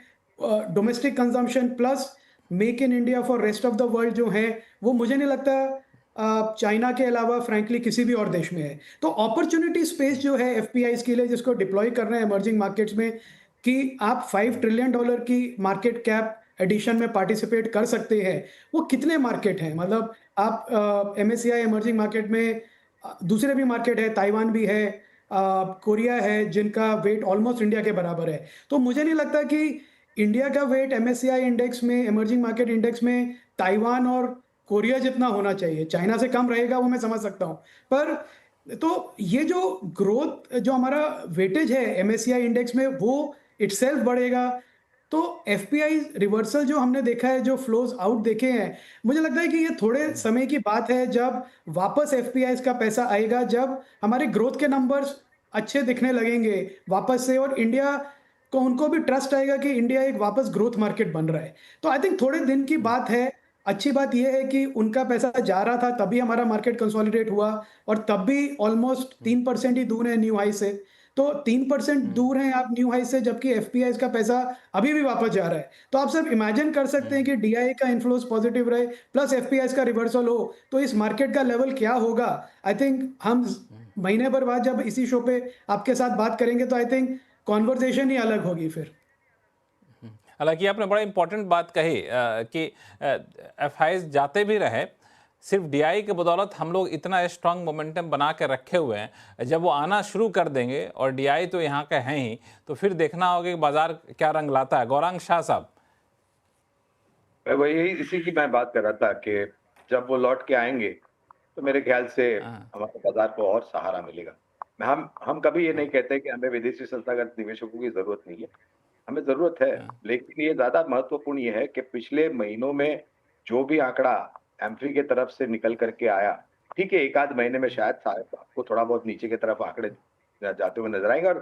domestic consumption plus make in India for rest of the world जो है, वो मुझे नहीं लगता चाइना के अलावा फ्रैंकली किसी भी और देश में है। तो अपॉर्चुनिटी स्पेस जो है एफपीआईज के लिए जिसको डिप्लॉय कर रहे हैं इमर्जिंग मार्केट्स में, कि आप $5 ट्रिलियन की मार्केट कैप एडिशन में पार्टिसिपेट कर सकते हैं, वो कितने मार्केट हैं? मतलब आप एमएससीआई इमर्जिंग मार्केट में दूसरे भी मार्केट है, ताइवान भी है, कोरिया है, जिनका वेट ऑलमोस्ट इंडिया के बराबर है। तो मुझे नहीं लगता कि इंडिया का वेट एमएससीआई इंडेक्स में, इमर्जिंग मार्केट इंडेक्स में ताइवान और कोरिया जितना होना चाहिए। चाइना से कम रहेगा वो मैं समझ सकता हूँ, पर तो ये जो ग्रोथ जो हमारा वेटेज है एमएससीआई इंडेक्स में वो इटसेल्फ बढ़ेगा। तो एफपीआई रिवर्सल जो हमने देखा है, जो फ्लोज आउट देखे हैं, मुझे लगता है कि ये थोड़े समय की बात है जब वापस एफपीआई का पैसा आएगा, जब हमारे ग्रोथ के नंबर्स अच्छे दिखने लगेंगे वापस से, और इंडिया को उनको भी ट्रस्ट आएगा कि इंडिया एक वापस ग्रोथ मार्केट बन रहा है। तो आई थिंक थोड़े दिन की बात है। अच्छी बात यह है कि उनका पैसा जा रहा था तभी हमारा मार्केट कंसोलिडेट हुआ, और तब भी ऑलमोस्ट 3% ही दूर है न्यू हाई से। तो 3% दूर हैं आप न्यू हाई से, जबकि एफपीआई का पैसा अभी भी वापस जा रहा है। तो आप सिर्फ इमेजिन कर सकते हैं कि डीआई का इन्फ्लोज पॉजिटिव रहे प्लस एफपीआई का रिवर्सल हो तो इस मार्केट का लेवल क्या होगा। आई थिंक हम महीने भर बाद जब इसी शो पे आपके साथ बात करेंगे तो आई थिंक कॉन्वर्सेशन ही अलग होगी फिर। हालांकि आपने बड़ा इंपॉर्टेंट बात कही कि एफआईज जाते भी रहे, सिर्फ डीआई के बदौलत हम लोग इतना स्ट्रांग मोमेंटम बना के रखे हुए हैं। जब वो आना शुरू कर देंगे, और डीआई तो यहाँ के हैं ही, तो फिर देखना होगा कि बाजार क्या रंग लाता है। गौरांग शाह साहब, वही इसी की मैं बात कर रहा था कि जब वो लौट के आएंगे तो मेरे ख्याल से हमारे बाजार को और सहारा मिलेगा। हम कभी ये नहीं कहते कि हमें विदेशी संस्थागत निवेशकों की जरूरत नहीं है, हमें जरूरत है, लेकिन ये ज्यादा महत्वपूर्ण ये है कि पिछले महीनों में जो भी आंकड़ा एम्फी के तरफ से निकल करके आया, ठीक है, एक आध महीने में शायद आपको थोड़ा बहुत नीचे की तरफ आंकड़े जाते हुए नजर आएंगे। और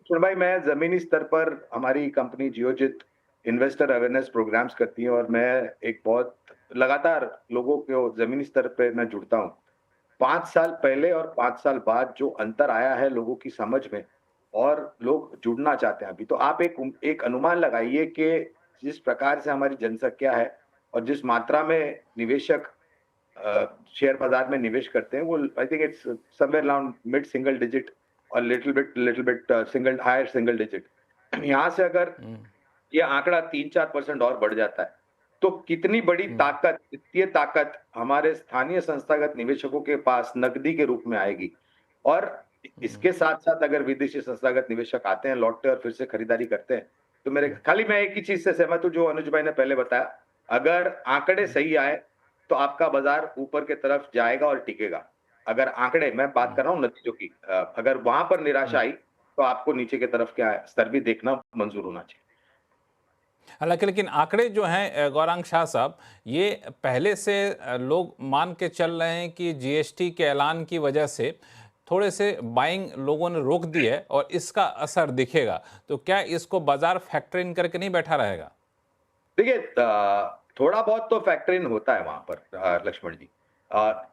सुन भाई, मैं जमीनी स्तर पर हमारी company Geojit investor awareness programs करती है, और मैं एक बहुत लगातार लोगों को जमीनी स्तर पे मैं जुड़ता हूँ। 5 साल पहले और 5 साल बाद जो अंतर आया है लोगों की समझ में, और लोग जुड़ना चाहते हैं अभी। तो आप एक अनुमान लगाइए कि जिस प्रकार से हमारी जनसंख्या है और जिस मात्रा में निवेशक शेयर बाजार में निवेश करते हैं, वो I think it's somewhere around mid single digit और little bit single higher single digit. यहाँ से अगर ये आंकड़ा 3-4% और बढ़ जाता है तो कितनी बड़ी ताकत, वित्तीय ताकत हमारे स्थानीय संस्थागत निवेशकों के पास नकदी के रूप में आएगी। और इसके साथ साथ अगर विदेशी संस्थागत निवेशक आते हैं, लौटते और फिर से खरीदारी करते हैं, तो मैं एक ही चीज से सहमत हूं जो अनुज भाई ने पहले बताया, अगर आंकड़े सही आए तो आपका बाजार ऊपर की तरफ जाएगा और टिकेगा। अगर आंकड़े, मैं बात कर रहा हूँ नतीजों की, अगर वहां पर निराशा आई तो आपको नीचे की तरफ क्या स्तर भी देखना मंजूर होना चाहिए। हालांकि लेकिन आंकड़े जो हैं गौरांग शाह साहब, ये पहले से लोग मान के चल रहे हैं कि जीएसटी के ऐलान की वजह से थोड़े से बाइंग लोगों ने रोक दी है और इसका असर दिखेगा। तो क्या इसको बाजार फैक्टर इन करके नहीं बैठा रहेगा? देखिए, थोड़ा बहुत तो फैक्टर इन होता है वहां पर लक्ष्मण जी।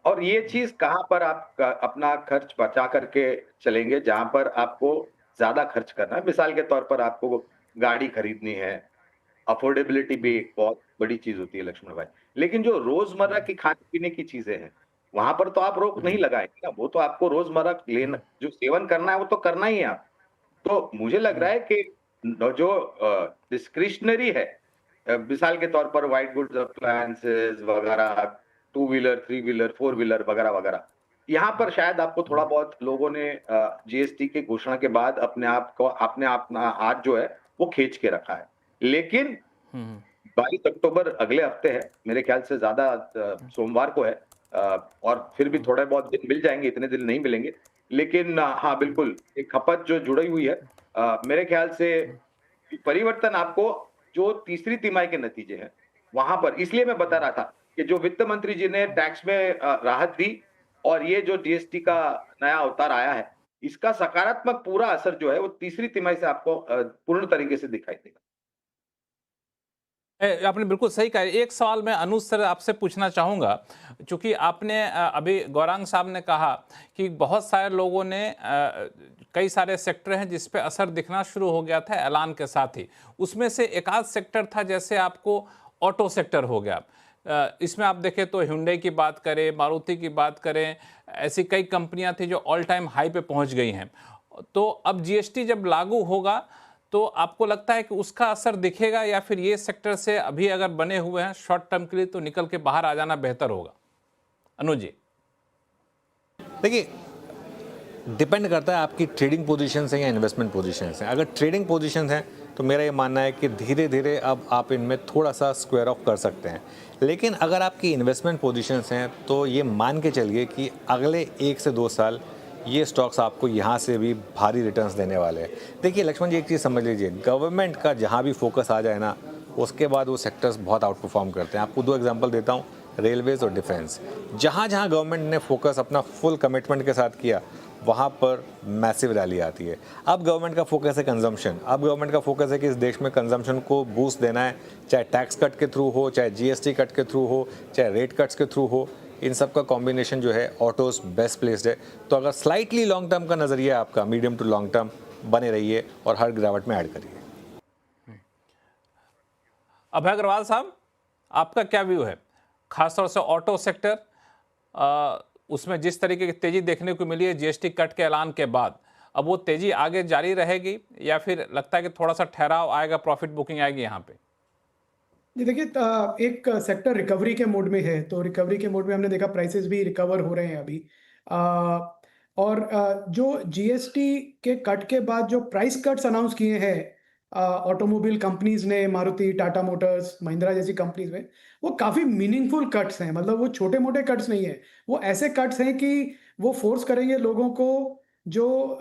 और ये चीज कहां पर आप अपना खर्च बचा करके चलेंगे, जहां पर आपको ज्यादा खर्च करना है। मिसाल के तौर पर आपको गाड़ी खरीदनी है, अफोर्डेबिलिटी भी एक बहुत बड़ी चीज होती है लक्ष्मण भाई। लेकिन जो रोजमर्रा की खाने पीने की चीजें हैं, वहां पर तो आप रोक नहीं लगाएंगे ना, वो तो आपको रोजमर्रा लेना, जो सेवन करना है वो तो करना ही है आप। तो मुझे लग रहा है कि जो डिस्क्रिशनरी है, मिसाल के तौर पर व्हाइट गुड्स अप्लायंसेस वगैरह, 2 व्हीलर 3 व्हीलर 4 व्हीलर वगैरह वगैरह, यहाँ पर शायद आपको थोड़ा बहुत लोगों ने जीएसटी की घोषणा के बाद अपने अपना हाथ जो है वो खींच के रखा है। लेकिन 22 अक्टूबर अगले हफ्ते है, मेरे ख्याल से ज्यादा सोमवार को है, और फिर भी थोड़े बहुत दिन मिल जाएंगे, इतने दिन नहीं मिलेंगे। लेकिन हाँ बिल्कुल, एक खपत जो जुड़ी हुई है, मेरे ख्याल से परिवर्तन आपको जो तीसरी तिमाही के नतीजे हैं वहां पर, इसलिए मैं बता रहा था कि जो वित्त मंत्री जी ने टैक्स में राहत दी और ये जो जीएसटी का नया अवतार आया है, इसका सकारात्मक पूरा असर जो है वो तीसरी तिमाही से आपको पूर्ण तरीके से दिखाई देगा। आपने बिल्कुल सही कहा। एक सवाल मैं अनुज सर आपसे पूछना चाहूँगा, चूँकि आपने अभी गौरांग साहब ने कहा कि बहुत सारे लोगों ने कई सारे सेक्टर हैं जिस पे असर दिखना शुरू हो गया था ऐलान के साथ ही। उसमें से एक आध सेक्टर था, जैसे आपको ऑटो सेक्टर हो गया। इसमें आप देखें तो हुंडई की बात करें, मारुति की बात करें, ऐसी कई कंपनियां थी जो ऑल टाइम हाई पे पहुंच गई हैं। तो अब जीएसटी जब लागू होगा तो आपको लगता है कि उसका असर दिखेगा, या फिर ये सेक्टर से अभी अगर बने हुए हैं शॉर्ट टर्म के लिए तो निकल के बाहर आ जाना बेहतर होगा? अनुज जी। देखिए, डिपेंड करता है आपकी ट्रेडिंग पोजीशन से या इन्वेस्टमेंट पोजीशन से। अगर ट्रेडिंग पोजीशन है तो मेरा ये मानना है कि धीरे धीरे अब आप इनमें थोड़ा सा स्क्वायर ऑफ कर सकते हैं। लेकिन अगर आपकी इन्वेस्टमेंट पोजीशंस हैं तो ये मान के चलिए कि अगले 1 से 2 साल ये स्टॉक्स आपको यहाँ से भी भारी रिटर्न्स देने वाले हैं। देखिए लक्ष्मण जी, एक चीज़ समझ लीजिए, गवर्नमेंट का जहाँ भी फोकस आ जाए ना, उसके बाद वो सेक्टर्स बहुत आउट परफॉर्म करते हैं। आपको 2 एग्जांपल देता हूँ, रेलवेज़ और डिफेंस। जहाँ जहाँ गवर्नमेंट ने फोकस अपना फुल कमिटमेंट के साथ किया, वहाँ पर मैसिव रैली आती है। अब गवर्नमेंट का फोकस है कंजम्पशन। अब गवर्नमेंट का फोकस है कि इस देश में कंजम्पशन को बूस्ट देना है, चाहे टैक्स कट के थ्रू हो, चाहे जीएसटी कट के थ्रू हो, चाहे रेट कट्स के थ्रू हो। इन सब का कॉम्बिनेशन जो है, ऑटोज बेस्ट प्लेस्ड है। तो अगर स्लाइटली लॉन्ग टर्म का नज़रिया है आपका, मीडियम टू लॉन्ग टर्म, बने रहिए और हर गिरावट में ऐड करिए। अभय अग्रवाल साहब, आपका क्या व्यू है, खासतौर से ऑटो सेक्टर? उसमें जिस तरीके की तेजी देखने को मिली है जीएसटी कट के ऐलान के बाद, अब वो तेजी आगे जारी रहेगी या फिर लगता है कि थोड़ा सा ठहराव आएगा, प्रॉफिट बुकिंग आएगी यहाँ पे? जी देखिए, एक सेक्टर रिकवरी के मोड में है, तो रिकवरी के मोड में हमने देखा प्राइसेस भी रिकवर हो रहे हैं अभी। और जो जीएसटी के कट के बाद जो प्राइस कट्स अनाउंस किए हैं ऑटोमोबाइल कंपनीज ने, मारुति, टाटा मोटर्स, महिंद्रा जैसी कंपनीज में, वो काफ़ी मीनिंगफुल कट्स हैं। मतलब वो छोटे-मोटे कट्स नहीं हैं, वो ऐसे कट्स हैं कि वो फोर्स करेंगे लोगों को जो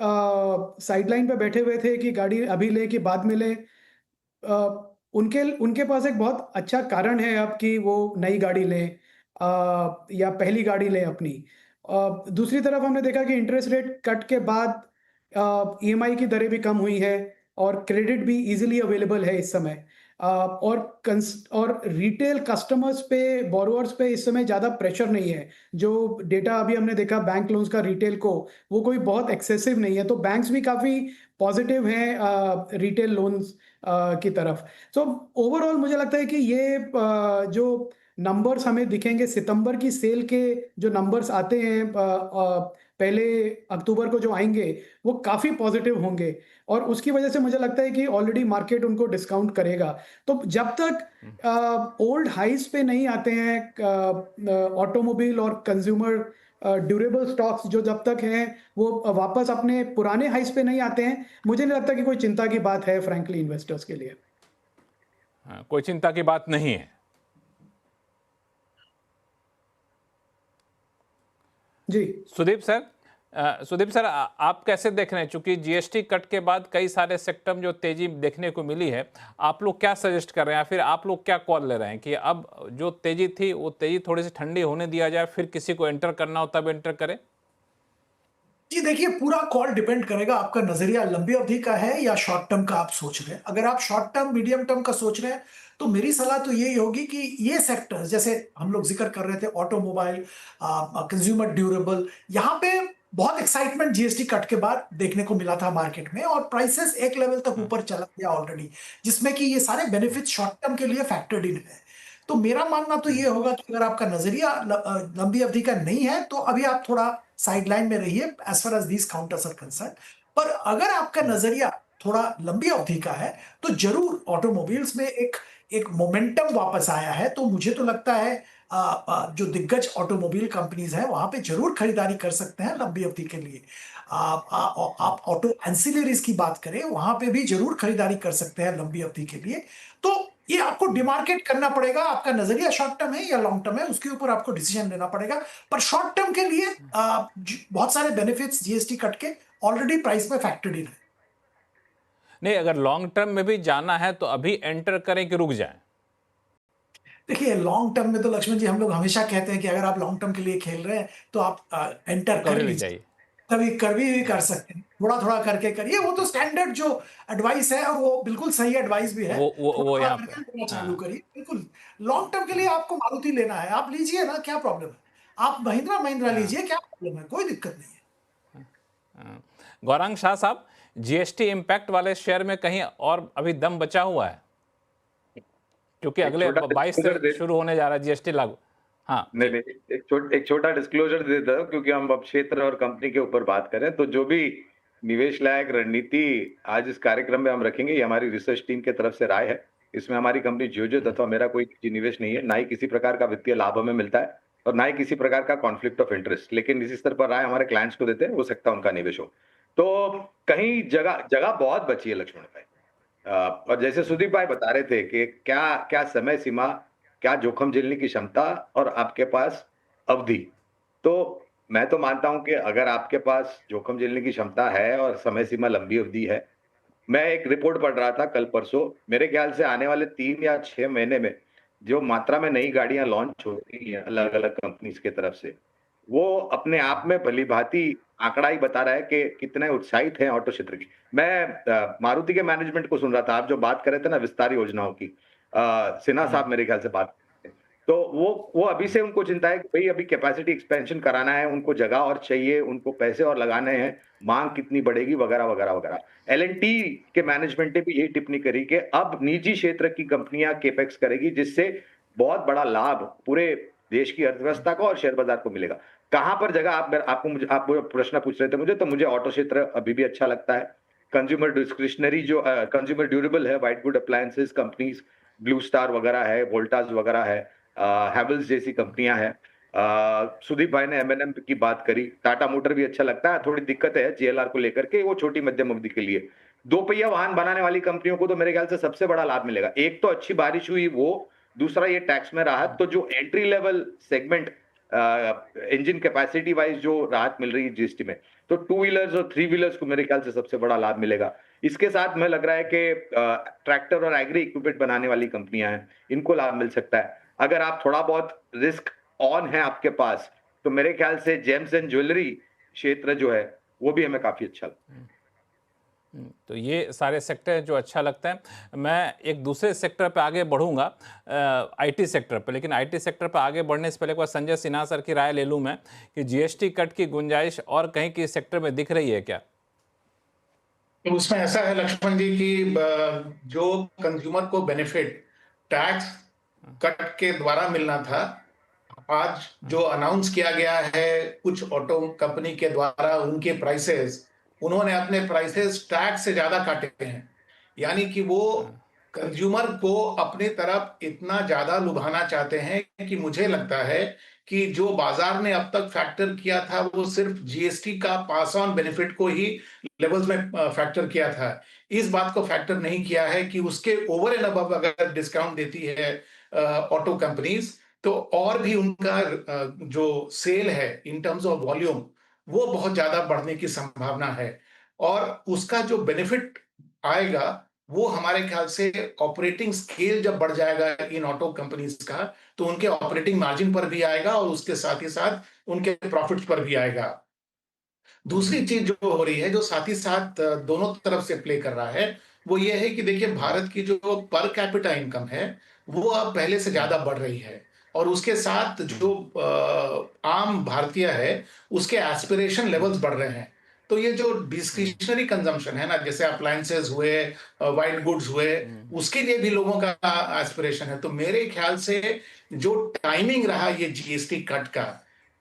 साइडलाइन पे बैठे हुए थे कि गाड़ी अभी लें कि बाद में लें, उनके उनके पास एक बहुत अच्छा कारण है अब कि वो नई गाड़ी लें या पहली गाड़ी लें अपनी। दूसरी तरफ हमने देखा कि इंटरेस्ट रेट कट के बाद ईएमआई की दरें भी कम हुई है और क्रेडिट भी इजीली अवेलेबल है इस समय। और रिटेल कस्टमर्स पे, बोरोअर्स पे इस समय ज़्यादा प्रेशर नहीं है। जो डेटा अभी हमने देखा बैंक लोन्स का रिटेल को, वो कोई बहुत एक्सेसिव नहीं है, तो बैंक्स भी काफ़ी पॉजिटिव हैं रिटेल लोन्स की तरफ। सो ओवरऑल मुझे लगता है कि ये जो नंबर्स हमें दिखेंगे, सितंबर की सेल के जो नंबर्स आते हैं पहले अक्टूबर को जो आएंगे, वो काफ़ी पॉजिटिव होंगे और उसकी वजह से मुझे लगता है कि ऑलरेडी मार्केट उनको डिस्काउंट करेगा। तो जब तक ओल्ड हाइज पे नहीं आते हैं ऑटोमोबाइल और कंज्यूमर ड्यूरेबल स्टॉक्स, जो जब तक हैं वो वापस अपने पुराने हाइज पे नहीं आते हैं, मुझे नहीं लगता कि कोई चिंता की बात है फ्रैंकली इन्वेस्टर्स के लिए। हाँ, कोई चिंता की बात नहीं है। जी सुदीप सर, आप कैसे देख रहे हैं? चूंकि जीएसटी कट के बाद कई सारे सेक्टर में जो तेजी देखने को मिली है, आप लोग क्या सजेस्ट कर रहे हैं, फिर आप लोग क्या कॉल ले रहे हैं कि अब जो तेजी थी वो तेजी थोड़ी सी ठंडी होने दिया जाए, फिर किसी को एंटर करना हो तब एंटर करे? जी देखिए, पूरा कॉल डिपेंड करेगा आपका नजरिया लंबी अवधि का है या शॉर्ट टर्म का आप सोच रहे हैं। अगर आप शॉर्ट टर्म, मीडियम टर्म का सोच रहे हैं तो मेरी सलाह तो यही होगी कि ये सेक्टर्स जैसे हम लोग जिक्र कर रहे थे, ऑटोमोबाइल, कंज्यूमर ड्यूरेबल, यहाँ पे बहुत एक्साइटमेंट जीएसटी कट के बाद देखने को मिला था मार्केट में और प्राइसेस एक लेवल तक ऊपर चला गया ऑलरेडी, जिसमें कि ये सारे बेनिफिट शॉर्ट टर्म के लिए फैक्टर्ड इन है। तो मेरा मानना तो ये होगा कि अगर आपका नजरिया लंबी अवधि का नहीं है तो अभी आप थोड़ा साइडलाइन में रहिए as far as these counters are concern. पर अगर आपका नजरिया थोड़ा लंबी अवधि का है तो जरूर ऑटोमोबाइल्स में एक मोमेंटम वापस आया है, तो मुझे तो लगता है जो दिग्गज ऑटोमोबाइल कंपनीज हैं वहां पे जरूर खरीदारी कर सकते हैं लंबी अवधि के लिए। आप ऑटो एंसिलरीज की बात करें, वहां पे भी जरूर खरीदारी कर सकते हैं लंबी अवधि के लिए। तो ये आपको डिमार्केट करना पड़ेगा, आपका नजरिया शॉर्ट टर्म है या लॉन्ग टर्म है, उसके ऊपर आपको डिसीजन लेना पड़ेगा। पर शॉर्ट टर्म के लिए बहुत सारे बेनिफिट्स जीएसटी कट के ऑलरेडी प्राइस में फैक्टर्ड इन है। नहीं, अगर लॉन्ग टर्म में भी जाना है तो अभी एंटर करें कि रुक जाएं? देखिए, लॉन्ग टर्म में तो लक्ष्मण जी हम लोग हमेशा कहते हैं कि अगर आप लॉन्ग टर्म के लिए खेल रहे हैं तो आप एंटर कर कभी ले लीजिए, जाइए। कभी भी कर सकते हैं, थोड़ा थोड़ा करके करिए। वो तो स्टैंडर्ड जो एडवाइस है, और वो बिल्कुल सही एडवाइस भी है, थोड़ा वो थोड़ा यहाँ पे। करके थोड़ा चालू हाँ। करिए। बिल्कुल लॉन्ग टर्म के लिए आपको मारुति लेना है, आप लीजिए ना, क्या प्रॉब्लम है। आप महिंद्रा महिंद्रा हाँ। लीजिए, क्या प्रॉब्लम है, कोई दिक्कत नहीं है। हाँ। गौरांग शाह साहब, जीएसटी इम्पैक्ट वाले शेयर में कहीं और अभी दम बचा हुआ है, क्योंकि एक अगले छोटा 22 डिस्क्लोजर से दे शुरू होने जा रहा है जीएसटी लागू। हाँ नहीं जी। नहीं, एक छोटा डिस्क्लोजर दे देता हूं, क्योंकि हम अब क्षेत्र और कंपनी के ऊपर बात करें, तो जो भी निवेश लायक रणनीति आज इस कार्यक्रम में हम रखेंगे, ये हमारी रिसर्च टीम की तरफ से राय है। इसमें हमारी कंपनी जियोजेट अथवा मेरा कोई निजी निवेश नहीं है, ना ही किसी प्रकार का वित्तीय लाभ हमें मिलता है और ना ही किसी प्रकार का कॉन्फ्लिक्ट ऑफ इंटरेस्ट। लेकिन इसी स्तर पर राय हमारे क्लाइंट्स को देते हैं, हो सकता है उनका निवेश हो। तो कहीं जगह जगह बहुत बची है लक्ष्मण भाई। और जैसे सुदीप भाई बता रहे थे कि क्या क्या समय सीमा, क्या जोखिम झेलने की क्षमता और आपके पास अवधि। तो मैं तो मानता हूं कि अगर आपके पास जोखिम झेलने की क्षमता है और समय सीमा लंबी अवधि है, मैं एक रिपोर्ट पढ़ रहा था कल परसों, मेरे ख्याल से आने वाले 3 या 6 महीने में जो मात्रा में नई गाड़ियां लॉन्च हो रही हैं अलग-अलग कंपनीज की तरफ से, वो अपने आप में भली-भांति आंकड़ा ही बता रहा है कि कितने उत्साहित हैं ऑटो क्षेत्र की। मैं मारुति के मैनेजमेंट को सुन रहा था, आप जो बात कर रहे थे ना विस्तार योजनाओं की, सिन्हा साहब मेरे ख्याल से बात कर रहे थे। तो वो अभी से उनको चिंता है कि भई अभी कैपेसिटी एक्सपेंशन कराना है, उनको जगह और चाहिए, उनको पैसे और लगाने हैं, माँग कितनी बढ़ेगी वगैरह, वगैरह, वगैरह। एल&टी के मैनेजमेंट ने भी यही टिप्पणी करी कि अब निजी क्षेत्र की कंपनियां केपेक्स करेगी, जिससे बहुत बड़ा लाभ पूरे देश की अर्थव्यवस्था को और शेयर बाजार को मिलेगा। कहां पर जगह आप मुझे प्रश्न पूछ रहे थे मुझे, तो मुझे ऑटो क्षेत्र अभी भी अच्छा लगता है। कंज्यूमर डिस्क्रिशनरी जो कंज्यूमर ड्यूरेबल है, white good appliances companies, blue star वगैरह है, वोल्टास वगैरह है, हैवेल्स जैसी कंपनियां हैं। सुदीप भाई ने एमएनएम की बात करी, टाटा मोटर भी अच्छा लगता है। थोड़ी दिक्कत है जेएलआर को लेकर के, वो छोटी मध्यम अवधि के लिए। दो पहिया वाहन बनाने वाली कंपनियों को तो मेरे ख्याल से सबसे बड़ा लाभ मिलेगा। एक तो अच्छी बारिश हुई वो, दूसरा ये टैक्स में राहत। तो जो entry level segment engine capacity wise जो राहत मिल रही है जीएसटी में, तो टू व्हीलर्स और थ्री व्हीलर्स को मेरे ख्याल से सबसे बड़ा लाभ मिलेगा। इसके साथ में लग रहा है कि ट्रैक्टर और एग्री इक्विपमेंट बनाने वाली कंपनियां हैं, इनको लाभ मिल सकता है। अगर आप थोड़ा बहुत रिस्क ऑन है आपके पास, तो मेरे ख्याल से जेम्स एंड ज्वेलरी क्षेत्र जो है वो भी हमें काफी अच्छा लगता है। तो ये सारे सेक्टर जो अच्छा लगता है। मैं एक दूसरे सेक्टर पे आगे बढ़ूंगा, आईटी सेक्टर पे, लेकिन आईटी सेक्टर पे आगे बढ़ने से पहले एक बार संजय सिन्हा सर की राय ले लूं मैं कि जीएसटी कट की गुंजाइश और कहीं की सेक्टर में दिख रही है क्या? तो उसमें ऐसा है लक्ष्मण जी कि जो कंज्यूमर को बेनिफिट टैक्स कट के द्वारा मिलना था, आज जो अनाउंस किया गया है कुछ ऑटो कंपनी के द्वारा, उनके प्राइसेस, उन्होंने अपने प्राइसेस टैक्स से ज्यादा काटे हैं। यानी कि वो कंज्यूमर को अपनी तरफ इतना ज्यादा लुभाना चाहते हैं कि मुझे लगता है कि जो बाजार ने अब तक फैक्टर किया था वो सिर्फ जीएसटी का पास ऑन बेनिफिट को ही लेवल्स में फैक्टर किया था। इस बात को फैक्टर नहीं किया है कि उसके ओवर एंड अबव अगर डिस्काउंट देती है ऑटो कंपनीज, तो और भी उनका जो सेल है इन टर्म्स ऑफ वॉल्यूम, वो बहुत ज्यादा बढ़ने की संभावना है। और उसका जो बेनिफिट आएगा वो हमारे ख्याल से ऑपरेटिंग स्केल जब बढ़ जाएगा इन ऑटो कंपनीज का, तो उनके ऑपरेटिंग मार्जिन पर भी आएगा और उसके साथ ही साथ उनके प्रॉफिट्स पर भी आएगा। दूसरी चीज जो हो रही है, जो साथ ही साथ दोनों तरफ से प्ले कर रहा है, वो ये है कि देखिए भारत की जो पर कैपिटा इनकम है वो अब पहले से ज्यादा बढ़ रही है, और उसके साथ जो आम भारतीय है उसके एस्पिरेशन लेवल्स बढ़ रहे हैं। तो ये जो डिस्क्रिशनरी कंजम्पशन है ना, जैसे अप्लायंसेस हुए, वाइट गुड्स हुए, उसके लिए भी लोगों का एस्पिरेशन है। तो मेरे ख्याल से जो टाइमिंग रहा ये जीएसटी कट का,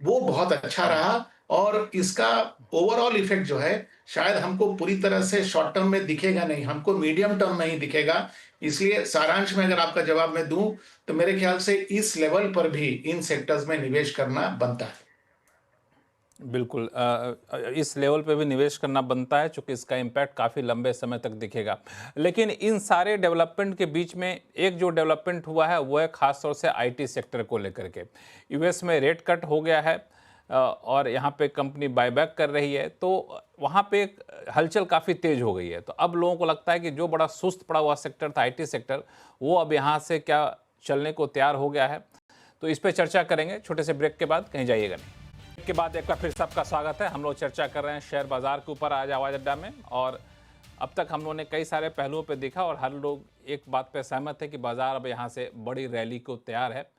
वो बहुत अच्छा रहा, और इसका ओवरऑल इफेक्ट जो है शायद हमको पूरी तरह से शॉर्ट टर्म में दिखेगा नहीं, हमको मीडियम टर्म में ही दिखेगा। इसलिए सारांश में अगर आपका जवाब मैं दूं, तो मेरे ख्याल से इस लेवल पर भी इन सेक्टर्स में निवेश करना बनता है। बिल्कुल इस लेवल पे भी निवेश करना बनता है क्योंकि इसका इम्पैक्ट काफ़ी लंबे समय तक दिखेगा। लेकिन इन सारे डेवलपमेंट के बीच में एक जो डेवलपमेंट हुआ है वो है ख़ास तौर से आईटी सेक्टर को लेकर के। यूएस में रेट कट हो गया है और यहाँ पे कंपनी बायबैक कर रही है, तो वहाँ पे एक हलचल काफ़ी तेज़ हो गई है। तो अब लोगों को लगता है कि जो बड़ा सुस्त पड़ा हुआ सेक्टर था आईटी सेक्टर, वो अब यहाँ से क्या चलने को तैयार हो गया है। तो इस पे चर्चा करेंगे छोटे से ब्रेक के बाद, कहीं जाइएगा नहीं। ब्रेक के बाद एक बार फिर सबका स्वागत है। हम लोग चर्चा कर रहे हैं शेयर बाजार के ऊपर आज आवाज़ अड्डा में, और अब तक हम लोगों ने कई सारे पहलुओं पे देखा और हर लोग एक बात पे सहमत है कि बाजार अब यहाँ से बड़ी रैली को तैयार है।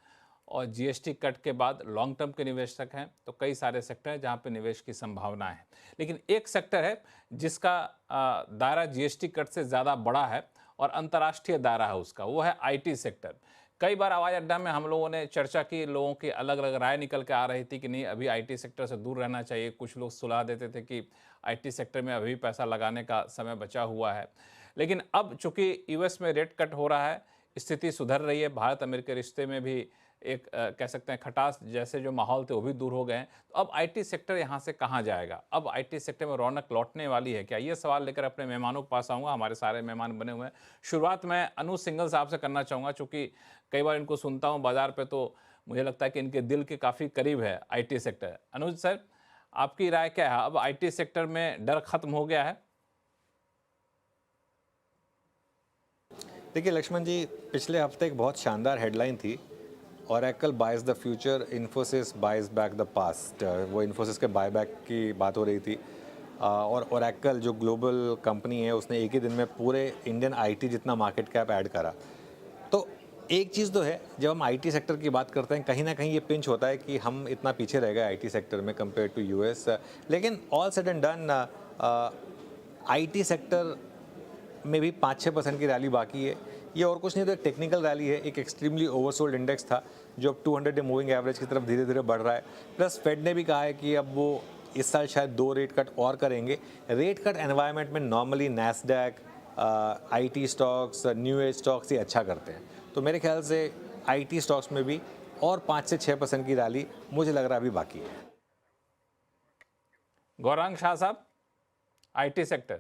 और जीएसटी कट के बाद लॉन्ग टर्म के निवेशक हैं, तो कई सारे सेक्टर हैं जहाँ पे निवेश की संभावना है। लेकिन एक सेक्टर है जिसका दायरा जीएसटी कट से ज़्यादा बड़ा है और अंतर्राष्ट्रीय दायरा है उसका, वो है आईटी सेक्टर। कई बार आवाज़ अड्डा में हम लोगों ने चर्चा की, लोगों की अलग अलग राय निकल के आ रही थी कि नहीं अभी आईटी सेक्टर से दूर रहना चाहिए। कुछ लोग सलाह देते थे कि आईटी सेक्टर में अभी पैसा लगाने का समय बचा हुआ है। लेकिन अब चूंकि यूएस में रेट कट हो रहा है, स्थिति सुधर रही है, भारत अमेरिका रिश्ते में भी एक कह सकते हैं खटास जैसे जो माहौल थे वो भी दूर हो गए हैं। तो अब आईटी सेक्टर यहाँ से कहाँ जाएगा? अब आईटी सेक्टर में रौनक लौटने वाली है क्या? ये सवाल लेकर अपने मेहमानों के पास आऊँगा। हमारे सारे मेहमान बने हुए हैं। शुरुआत मैं अनु सिंघल साहब से करना चाहूँगा, चूँकि कई बार इनको सुनता हूँ बाजार पे, तो मुझे लगता है कि इनके दिल के काफ़ी करीब है आईटी सेक्टर। अनुज सर, आपकी राय क्या है? अब आईटी सेक्टर में डर खत्म हो गया है? देखिए लक्ष्मण जी, पिछले हफ्ते एक बहुत शानदार हेडलाइन थी, Oracle buys the future, Infosys buys back the past. वो इन्फोसिस के बायबैक की बात हो रही थी। और ओरेकल जो ग्लोबल कंपनी है, उसने एक ही दिन में पूरे इंडियन आईटी जितना मार्केट कैप ऐड करा। तो एक चीज़ तो है, जब हम आईटी सेक्टर की बात करते हैं, कहीं ना कहीं ये पिंच होता है कि हम इतना पीछे रह गए आईटी सेक्टर में कंपेयर टू यूएस। लेकिन all said and done, IT sector में भी 5-6% की रैली बाकी है। ये और कुछ नहीं तो एक टेक्निकल रैली है। एक एक्सट्रीमली ओवरसोल्ड इंडेक्स था जो अब 200 डे मूविंग एवरेज की तरफ धीरे धीरे बढ़ रहा है। प्लस फेड ने भी कहा है कि अब वो इस साल शायद 2 रेट कट और करेंगे। रेट कट एनवायरनमेंट में normally Nasdaq, IT stocks, new age stocks ये अच्छा करते हैं। तो मेरे ख्याल से आईटी स्टॉक्स में भी और 5 से 6% की रैली मुझे लग रहा है अभी बाकी है। गौरांग शाह साहब, आईटी सेक्टर।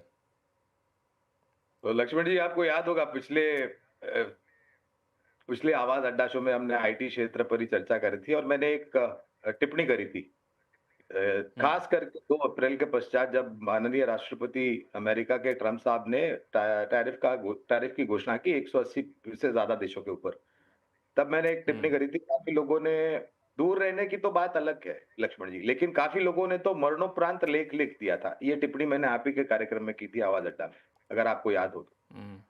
तो लक्ष्मण जी, आपको याद होगा पिछले आवाज अड्डा शो में हमने आईटी क्षेत्र पर ही चर्चा करी थी और मैंने एक टिप्पणी करी थी, खास करके 2 अप्रैल के पश्चात जब माननीय राष्ट्रपति अमेरिका के ट्रम्प साहब ने टैरिफ की घोषणा की 180 से ज्यादा देशों के ऊपर। तब मैंने एक टिप्पणी करी थी, काफी लोगों ने, दूर रहने की तो बात अलग है लक्ष्मण जी, लेकिन काफी लोगों ने तो मरणोपरांत लेख लिख दिया था। ये टिप्पणी मैंने आप ही के कार्यक्रम में की थी आवाज अड्डा में, अगर आपको याद हो तो।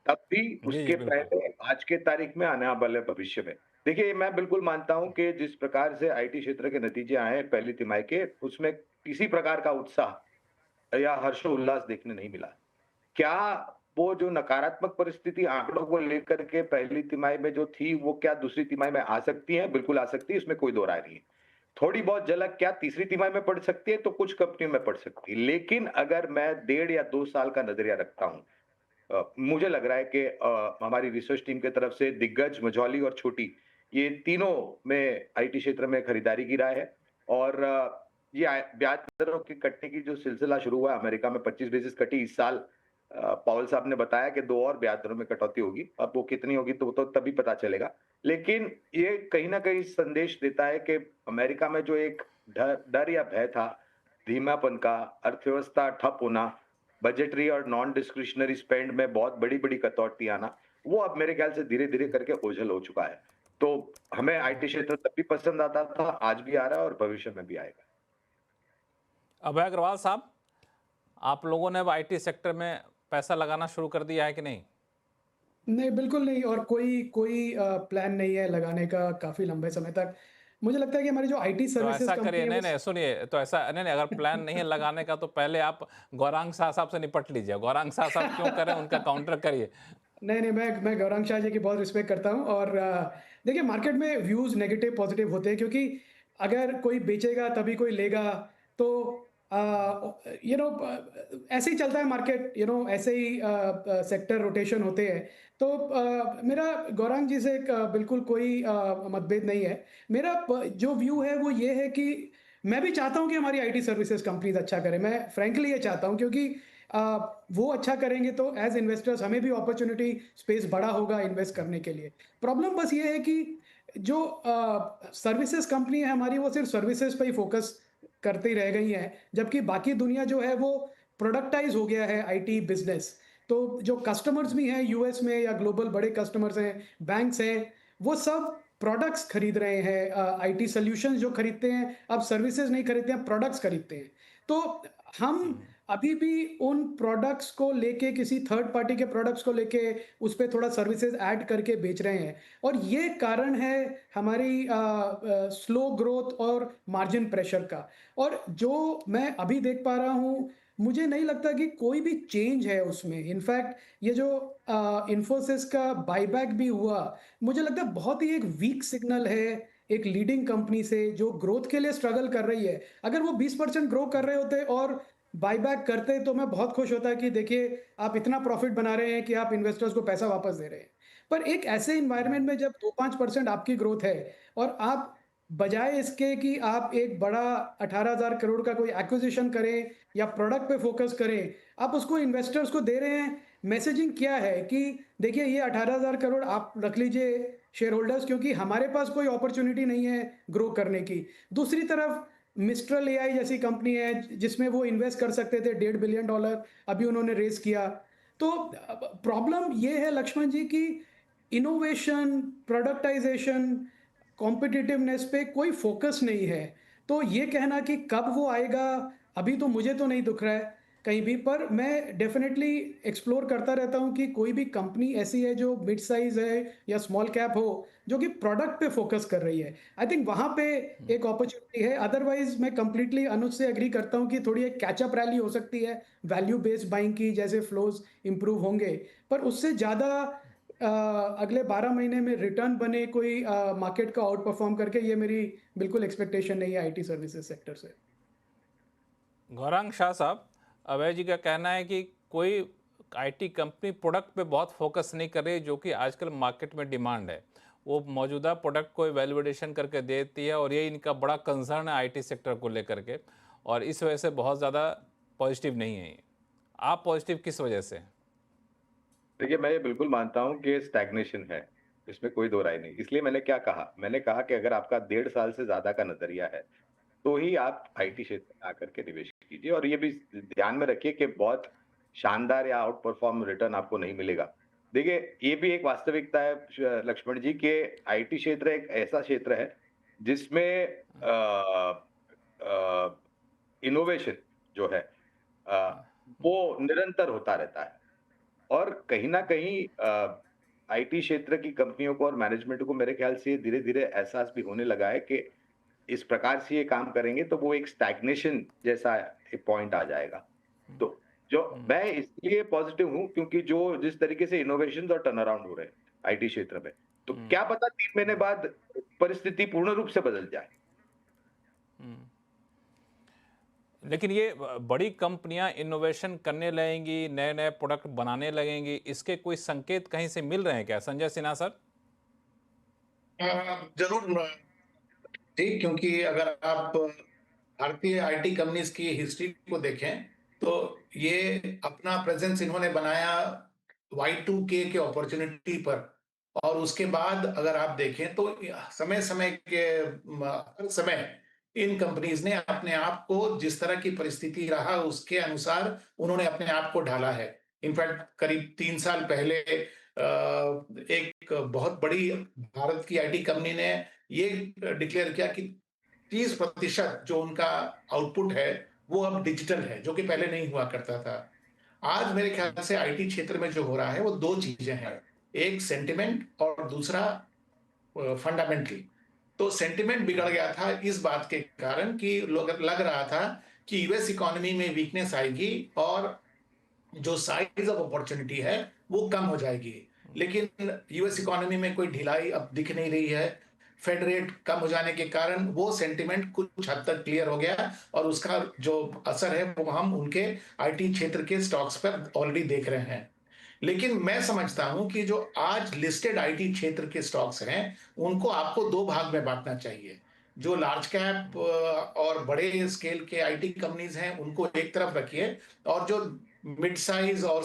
तब भी जी उसके जी बिल्कुल। पहले आज के तारीख में आने वाले भविष्य में, देखिए मैं बिल्कुल मानता हूं कि जिस प्रकार से आईटी क्षेत्र के नतीजे आए पहली तिमाही के, उसमें किसी प्रकार का उत्साह या हर्षोल्लास देखने नहीं मिला। क्या वो जो नकारात्मक परिस्थिति आंकड़ों को लेकर के पहली तिमाही में जो थी, वो क्या दूसरी तिमाही में आ सकती है? बिल्कुल आ सकती है, इसमें कोई दो राय नहीं है। थोड़ी बहुत झलक क्या तीसरी तिमाही में पड़ सकती है, तो कुछ कंपनियों में पड़ सकती है। लेकिन अगर मैं 1.5 या 2 साल का नजरिया रखता हूं, मुझे लग रहा है कि हमारी रिसर्च टीम की तरफ से दिग्गज, मझौली और छोटी, ये तीनों में आईटी क्षेत्र में खरीदारी की राय है। और ये ब्याज दरों की कटने की जो सिलसिला शुरू हुआ अमेरिका में, 25 बेसिस कटी इस साल। पावेल साहब ने बताया कि 2 और ब्याज दरों में कटौती होगी। अब वो कितनी होगी तो तभी पता चलेगा। लेकिन ये कहीं ना कहीं संदेश देता है कि अमेरिका में जो एक डर या भय था, धीमापन का, अर्थव्यवस्था ठप होना, बजटरी और नॉन डिस्क्रिशनरी स्पेंड में बहुत बड़ी बड़ी कटौती आना, वो अब मेरे ख्याल से धीरे धीरे करके ओझल हो चुका है। तो हमें आईटी क्षेत्र तब भी पसंद आता था, आज भी आ रहा है और भविष्य में भी आएगा। अभय अग्रवाल साहब, आप लोगों ने अब आईटी सेक्टर में पैसा लगाना शुरू कर दिया है कि नहीं? नहीं, बिल्कुल नहीं। और कोई प्लान नहीं है लगाने का काफ़ी लंबे समय तक। मुझे लगता है कि हमारी जो आईटी तो सर्विसेज ऐसा कंपनी करिए, है नहीं वो नहीं सुनिए, तो ऐसा नहीं नहीं, अगर प्लान नहीं है लगाने का तो पहले आप गौरांग शाह साहब से निपट लीजिए। गौरांग शाह साहब क्यों करें, उनका काउंटर करिए। नहीं, नहीं, मैं गौरांग शाह जी की बहुत रिस्पेक्ट करता हूँ। और देखिए, मार्केट में व्यूज़ नेगेटिव पॉजिटिव होते हैं, क्योंकि अगर कोई बेचेगा तभी कोई लेगा। तो ऐसे ही चलता है मार्केट, ऐसे ही सेक्टर रोटेशन होते हैं। तो मेरा गौरांग जी से बिल्कुल कोई मतभेद नहीं है। मेरा जो व्यू है वो ये है कि मैं भी चाहता हूँ कि हमारी आईटी सर्विसेज कंपनीज अच्छा करें। मैं फ्रैंकली ये चाहता हूँ क्योंकि अ, वो अच्छा करेंगे तो एज़ इन्वेस्टर्स हमें भी अपॉर्च्युनिटी स्पेस बड़ा होगा इन्वेस्ट करने के लिए। प्रॉब्लम बस ये है कि जो सर्विसेज कंपनी है हमारी वो सिर्फ़ सर्विसेज पे ही फ़ोकस करती रह गई हैं, जबकि बाकी दुनिया जो है वो प्रोडक्टाइज़ हो गया है आईटी बिज़नेस। तो जो कस्टमर्स भी हैं यूएस में या ग्लोबल बड़े कस्टमर्स हैं, बैंक्स हैं, वो सब प्रोडक्ट्स खरीद रहे हैं। आईटी सॉल्यूशंस जो खरीदते हैं, अब सर्विसेज नहीं खरीदते हैं, प्रोडक्ट्स खरीदते हैं। तो हम अभी भी उन प्रोडक्ट्स को लेके किसी थर्ड पार्टी के प्रोडक्ट्स को लेके उस पे थोड़ा सर्विसेज ऐड करके बेच रहे हैं और ये कारण है हमारी स्लो ग्रोथ और मार्जिन प्रेशर का। और जो मैं अभी देख पा रहा हूँ, मुझे नहीं लगता कि कोई भी चेंज है उसमें। इनफैक्ट ये जो इन्फोसिस का बायबैक भी हुआ, मुझे लगता है बहुत ही एक वीक सिग्नल है एक लीडिंग कंपनी से जो ग्रोथ के लिए स्ट्रगल कर रही है। अगर वो 20% ग्रो कर रहे होते और बायबैक करते तो मैं बहुत खुश होता कि देखिए आप इतना प्रॉफिट बना रहे हैं कि आप इन्वेस्टर्स को पैसा वापस दे रहे हैं। पर एक ऐसे एनवायरनमेंट में जब 2-5% आपकी ग्रोथ है और आप बजाय इसके कि आप एक बड़ा 18,000 करोड़ का कोई एक्विजिशन करें या प्रोडक्ट पे फोकस करें, आप उसको इन्वेस्टर्स को दे रहे हैं। मैसेजिंग क्या है कि देखिए ये 18,000 करोड़ आप रख लीजिए शेयर होल्डर्स क्योंकि हमारे पास कोई अपॉर्चुनिटी नहीं है ग्रो करने की। दूसरी तरफ मिस्ट्रल एआई जैसी कंपनी है जिसमें वो इन्वेस्ट कर सकते थे $1.5 बिलियन, अभी उन्होंने रेज़ किया। तो प्रॉब्लम ये है लक्ष्मण जी कि इनोवेशन, प्रोडक्टाइज़ेशन, कॉम्पिटिटिवनेस पे कोई फ़ोकस नहीं है। तो ये कहना कि कब वो आएगा, अभी तो मुझे तो नहीं दिख रहा है कहीं भी, पर मैं डेफ़िनेटली एक्सप्लोर करता रहता हूँ कि कोई भी कंपनी ऐसी है जो मिड साइज़ है या स्मॉल कैप हो, जो कि प्रोडक्ट पे फ़ोकस कर रही है। आई थिंक वहाँ पे एक अपॉर्च्युनिटी है। अदरवाइज़ मैं कंप्लीटली अनुज से एग्री करता हूँ कि थोड़ी एक कैच अप रैली हो सकती है, वैल्यू बेस्ड बाइंग की जैसे फ्लोज़ इम्प्रूव होंगे। पर उससे ज़्यादा अगले 12 महीने में रिटर्न बने कोई मार्केट का आउट परफॉर्म करके, ये मेरी बिल्कुल एक्सपेक्टेशन नहीं है आईटी सर्विसेज सेक्टर से। गौरांग शाह साहब, अभय जी का कहना है कि कोई आईटी कंपनी प्रोडक्ट पे बहुत फोकस नहीं कर रही, जो कि आजकल मार्केट में डिमांड है। वो मौजूदा प्रोडक्ट को वैल्यूएशन करके देती है और ये इनका बड़ा कंसर्न है आईटी सेक्टर को लेकर के, और इस वजह से बहुत ज़्यादा पॉजिटिव नहीं है ये। आप पॉजिटिव किस वजह से हैं? देखिए, मैं ये बिल्कुल मानता हूँ कि स्टैग्नेशन है, इसमें कोई दो राय नहीं। इसलिए मैंने क्या कहा, मैंने कहा कि अगर आपका 1.5 साल से ज़्यादा का नज़रिया है, तो ही आप आईटी क्षेत्र में आकर के निवेश कीजिए, और ये भी ध्यान में रखिए कि बहुत शानदार या आउट परफॉर्म रिटर्न आपको नहीं मिलेगा। देखिए, ये भी एक वास्तविकता है लक्ष्मण जी, कि आईटी क्षेत्र एक ऐसा क्षेत्र है जिसमें इनोवेशन जो है वो निरंतर होता रहता है। और कहीं न कहीं आईटी क्षेत्र की कंपनियों को और मैनेजमेंट को मेरे ख्याल से धीरे-धीरे एहसास भी होने लगा है कि इस प्रकार से ये काम करेंगे तो वो एक स्टैग्नेशन जैसा एक पॉइंट आ जाएगा। तो जो मैं इसलिए पॉजिटिव हूँ क्योंकि जो जिस तरीके से इनोवेशंस और टर्न अराउंड हो रहे हैं आईटी क्षेत्र में, तो क्या पता 3 महीने बाद परिस्थिति पूर्ण रूप से बदल जाए। लेकिन ये बड़ी कंपनियां इनोवेशन करने लगेंगी, नए नए प्रोडक्ट बनाने लगेंगी, इसके कोई संकेत कहीं से मिल रहे हैं क्या, संजय सिन्हा सर? जरूर ठीक, क्योंकि अगर आप भारतीय आईटी कंपनीज की हिस्ट्री को देखें तो ये अपना प्रेजेंस इन्होंने बनाया Y2K के अपॉर्चुनिटी पर, और उसके बाद अगर आप देखें तो समय समय के हर समय इन कंपनीज ने अपने आप को जिस तरह की परिस्थिति रहा उसके अनुसार उन्होंने अपने आप को ढाला है। इनफैक्ट करीब 3 साल पहले एक बहुत बड़ी भारत की आईटी कंपनी ने ये डिक्लेयर किया कि 30% जो उनका आउटपुट है वो अब डिजिटल है, जो कि पहले नहीं हुआ करता था। आज मेरे ख्याल से आईटी क्षेत्र में जो हो रहा है वो दो चीजें हैं, एक सेंटिमेंट और दूसरा फंडामेंटली। तो सेंटिमेंट बिगड़ गया था इस बात के कारण कि लोग लग रहा था कि यूएस इकोनॉमी में वीकनेस आएगी और जो साइज ऑफ अपॉर्चुनिटी है वो कम हो जाएगी। लेकिन यूएस इकोनॉमी में कोई ढिलाई अब दिख नहीं रही है। फेड रेट कम हो जाने के कारण वो सेंटिमेंट कुछ हद तक क्लियर हो गया और उसका जो असर है वो हम उनके आईटी क्षेत्र के स्टॉक्स पर ऑलरेडी देख रहे हैं। लेकिन मैं समझता हूं कि जो आज लिस्टेड आईटी क्षेत्र के स्टॉक्स हैं उनको आपको दो भाग में बांटना चाहिए। जो लार्ज कैप और बड़े स्केल के आईटी कंपनीज हैं उनको एक तरफ रखिए, और जो मिड साइज और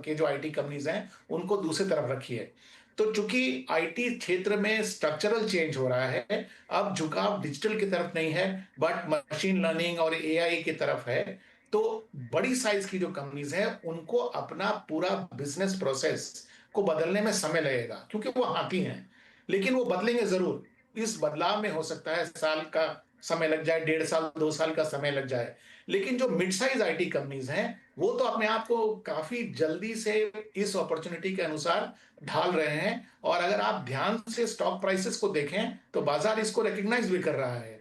के जो आईटी कंपनीज हैं उनको दूसरी तरफ रखिए। तो चूंकि आईटी क्षेत्र में स्ट्रक्चरल चेंज हो रहा है, अब झुकाव डिजिटल की तरफ नहीं है बट मशीन लर्निंग और एआई की तरफ है। तो बड़ी साइज की जो कंपनीज हैं उनको अपना पूरा बिजनेस प्रोसेस को बदलने में समय लगेगा, क्योंकि वो हाथी हैं, लेकिन वो बदलेंगे जरूर। इस बदलाव में हो सकता है साल का समय लग जाए, 1.5 साल 2 साल का समय लग जाए, लेकिन जो मिड साइज आईटी कंपनीज हैं वो तो अपने आप को काफी जल्दी से इस अपॉर्चुनिटी के अनुसार ढाल रहे हैं। और अगर आप ध्यान से स्टॉक प्राइसेस को देखें तो बाजार इसको रिकग्नाइज भी कर रहा है।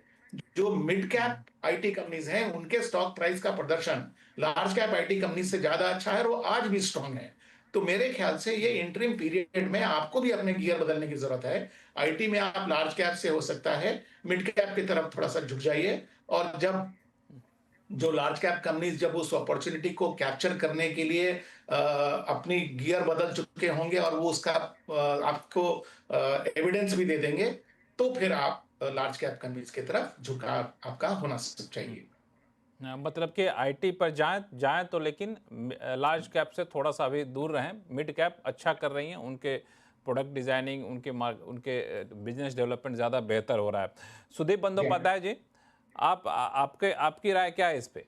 जो मिड कैप आईटी कंपनीज हैं उनके स्टॉक प्राइस का प्रदर्शन लार्ज कैप आईटी कंपनी से ज्यादा अच्छा है और वो आज भी स्ट्रांग है। तो मेरे ख्याल से ये इंटरिम पीरियड में आपको भी अपने गियर बदलने की जरूरत है। आईटी में आप लार्ज कैप से हो सकता है मिड कैप की तरफ थोड़ा सा झुक जाइए, और जब जो लार्ज कैप कंपनीज जब उस अपॉर्चुनिटी को कैप्चर करने के लिए अपनी गियर बदल चुके होंगे और वो उसका आपको एविडेंस भी दे देंगे, तो फिर आप लार्ज कैप कंपनीज की तरफ झुकाव आपका होना चाहिए। मतलब कि आईटी पर जाएं जाएं तो, लेकिन लार्ज कैप से थोड़ा सा अभी दूर रहें। मिड कैप अच्छा कर रही हैं, उनके प्रोडक्ट डिजाइनिंग, उनके बिजनेस डेवलपमेंट ज़्यादा बेहतर हो रहा है। सुदीप बंदोपाध्याय जी, आपकी राय क्या है इस पे?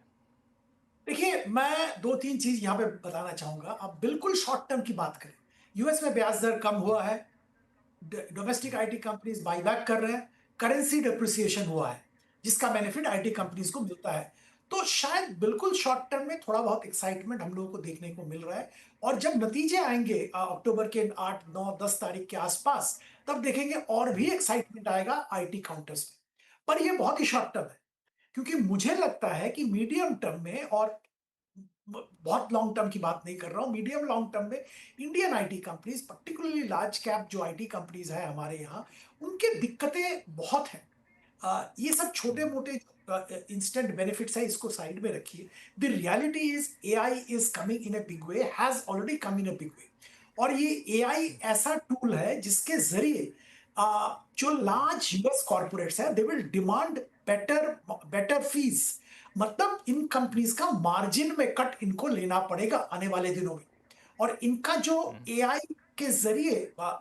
देखिए, मैं दो तीन चीज यहां पे बताना चाहूंगा। आप बिल्कुल शॉर्ट टर्म की बात करें, यूएस में ब्याज दर कम हुआ है, डोमेस्टिक आईटी कंपनीज बाईबैक कर रहे हैं, करेंसी डिप्रिसिएशन हुआ है जिसका बेनिफिट आईटी कंपनीज को मिलता है। तो शायद बिल्कुल शॉर्ट टर्म में थोड़ा बहुत एक्साइटमेंट हम लोगों को देखने को मिल रहा है, और जब नतीजे आएंगे अक्टूबर के 8 9 10 तारीख के आसपास, तब देखेंगे और भी एक्साइटमेंट आएगा आईटी काउंटर्स में। पर यह बहुत ही शॉर्ट टर्म है, क्योंकि मुझे लगता है कि मीडियम टर्म में, और बहुत लॉन्ग टर्म की बात नहीं कर रहा हूं, मीडियम लॉन्ग टर्म में Indian IT companies, particularly large cap जो आईटी कंपनीज है हमारे यहाँ, उनके दिक्कतें बहुत हैं। ये सब छोटे मोटे इंस्टेंट बेनिफिट्स है, इसको साइड में रखिए। The reality is AI is coming in a big way, has already come in a big way. और ये एआई ऐसा टूल है जिसके जरिए जो लार्ज यूएस कॉर्पोरेट्स है, they will demand better fees. मतलब इन कंपनीज का मार्जिन में कट इनको लेना पड़ेगा आने वाले दिनों में, और इनका जो एआई के जरिए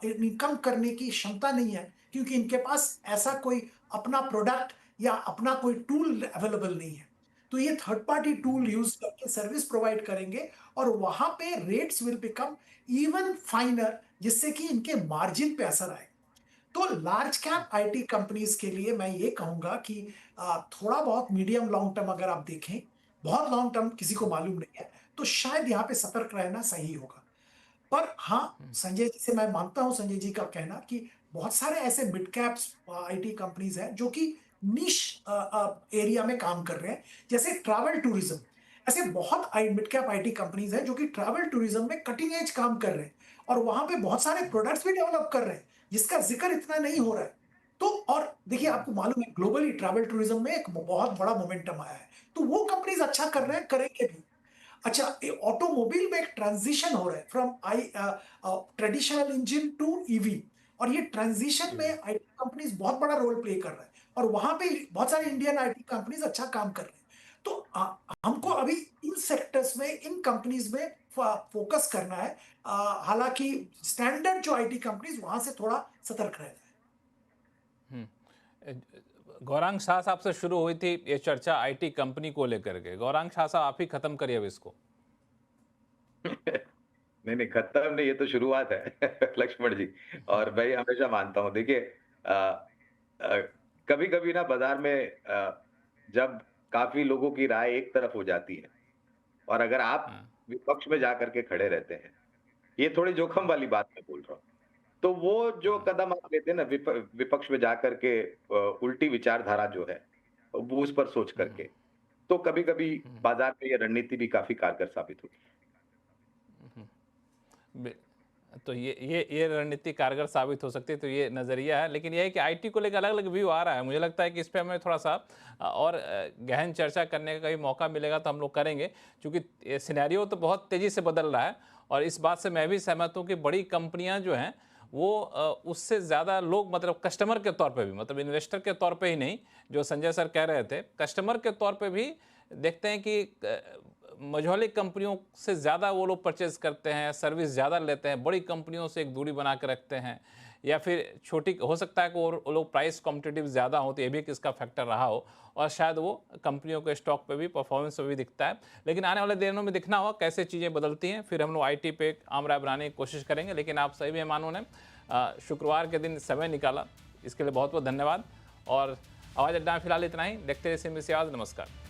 इनकम करने की क्षमता नहीं है, क्योंकि इनके पास ऐसा कोई अपना प्रोडक्ट या अपना कोई टूल अवेलेबल नहीं है। तो ये थर्ड पार्टी टूल यूज करके सर्विस प्रोवाइड करेंगे, और वहां पे रेट्स विल बिकम इवन फाइनर, जिससे कि इनके मार्जिन पे असर आए। तो लार्ज कैप आईटी कंपनीज के लिए मैं ये कहूंगा कि थोड़ा बहुत मीडियम लॉन्ग टर्म अगर आप देखें, बहुत लॉन्ग टर्म किसी को मालूम नहीं है, तो शायद यहाँ पे सतर्क रहना सही होगा। पर हाँ, संजय जी से मैं मानता हूं, संजय जी का कहना कि बहुत सारे ऐसे मिड कैप्स आईटी कंपनीज हैं जो कि निश एरिया में काम कर रहे हैं, जैसे ट्रैवल टूरिज्म। ऐसे बहुत मिड कैप आईटी कंपनीज हैं जो कि ट्रैवल टूरिज्म में कटिंग एज काम कर रहे हैं, और वहां पे बहुत सारे प्रोडक्ट्स भी डेवलप कर रहे हैं जिसका जिक्र इतना नहीं हो रहा है। तो और देखिए, आपको मालूम है ग्लोबली ट्रैवल टूरिज्म में एक बहुत बड़ा मोमेंटम आया है, तो वो कंपनीज अच्छा कर रहे हैं, करेंगे भी। अच्छा, ऑटोमोबाइल में एक ट्रांजिशन हो रहा है from traditional engine to EV, और ये ट्रांजिशन में आईटी कंपनीज बहुत बड़ा रोल प्ले कर रहा है, और वहां पे बहुत सारे इंडियन आईटी कंपनीज अच्छा काम कर रहे हैं। तो हमको अभी इन सेक्टर्स में, इन कंपनीज में फोकस करना है। हालांकि स्टैंडर्ड जो आईटी कंपनीज, वहां से थोड़ा सतर्क रहना है। गौरांग शाह साहब से शुरू हुई थी ये चर्चा आईटी कंपनी को लेकर के। गौरांग शाह साहब, आप ही खत्म करिए अब इसको। नहीं, खत्म नहीं, ये तो शुरुआत है लक्ष्मण जी। और मैं हमेशा मानता हूं, देखिए कभी कभी ना बाजार में जब काफी लोगों की राय एक तरफ हो जाती है, और अगर आप विपक्ष में जाकर के खड़े रहते हैं, ये थोड़ी जोखिम वाली बात मैं बोल रहा हूँ, तो वो जो कदम आप लेते हैं ना विपक्ष में जाकर के, उल्टी विचारधारा जो है वो उस पर सोच करके, तो कभी कभी बाजार में ये रणनीति भी काफी कारगर साबित होती है। तो ये रणनीति कारगर साबित हो सकती है, तो ये नज़रिया है। लेकिन ये है कि आईटी को लेकर अलग अलग व्यू आ रहा है। मुझे लगता है कि इस पर हमें थोड़ा सा और गहन चर्चा करने का कभी मौका मिलेगा तो हम लोग करेंगे, क्योंकि सिनेरियो तो बहुत तेज़ी से बदल रहा है। और इस बात से मैं भी सहमत हूँ कि बड़ी कंपनियाँ जो हैं वो उससे ज़्यादा लोग मतलब कस्टमर के तौर पे भी, मतलब इन्वेस्टर के तौर पे ही नहीं, जो संजय सर कह रहे थे, कस्टमर के तौर पे भी देखते हैं कि मझौली कंपनियों से ज़्यादा वो लोग परचेज करते हैं, सर्विस ज़्यादा लेते हैं, बड़ी कंपनियों से एक दूरी बना के रखते हैं, या फिर छोटी, हो सकता है कि वो लोग प्राइस कॉम्पिटिटिव ज़्यादा हो, तो ये भी एक इसका फैक्टर रहा हो, और शायद वो कंपनियों के स्टॉक पे भी, परफॉर्मेंस पे भी दिखता है। लेकिन आने वाले दिनों में दिखना होगा कैसे चीज़ें बदलती हैं, फिर हम लोग IT पे आम राय बनाने की कोशिश करेंगे। लेकिन आप सभी मेहमानों ने शुक्रवार के दिन समय निकाला, इसके लिए बहुत बहुत धन्यवाद। और आवाज़ अड्डा में फिलहाल इतना ही। देखते रहिए CNBC आवाज़। नमस्कार।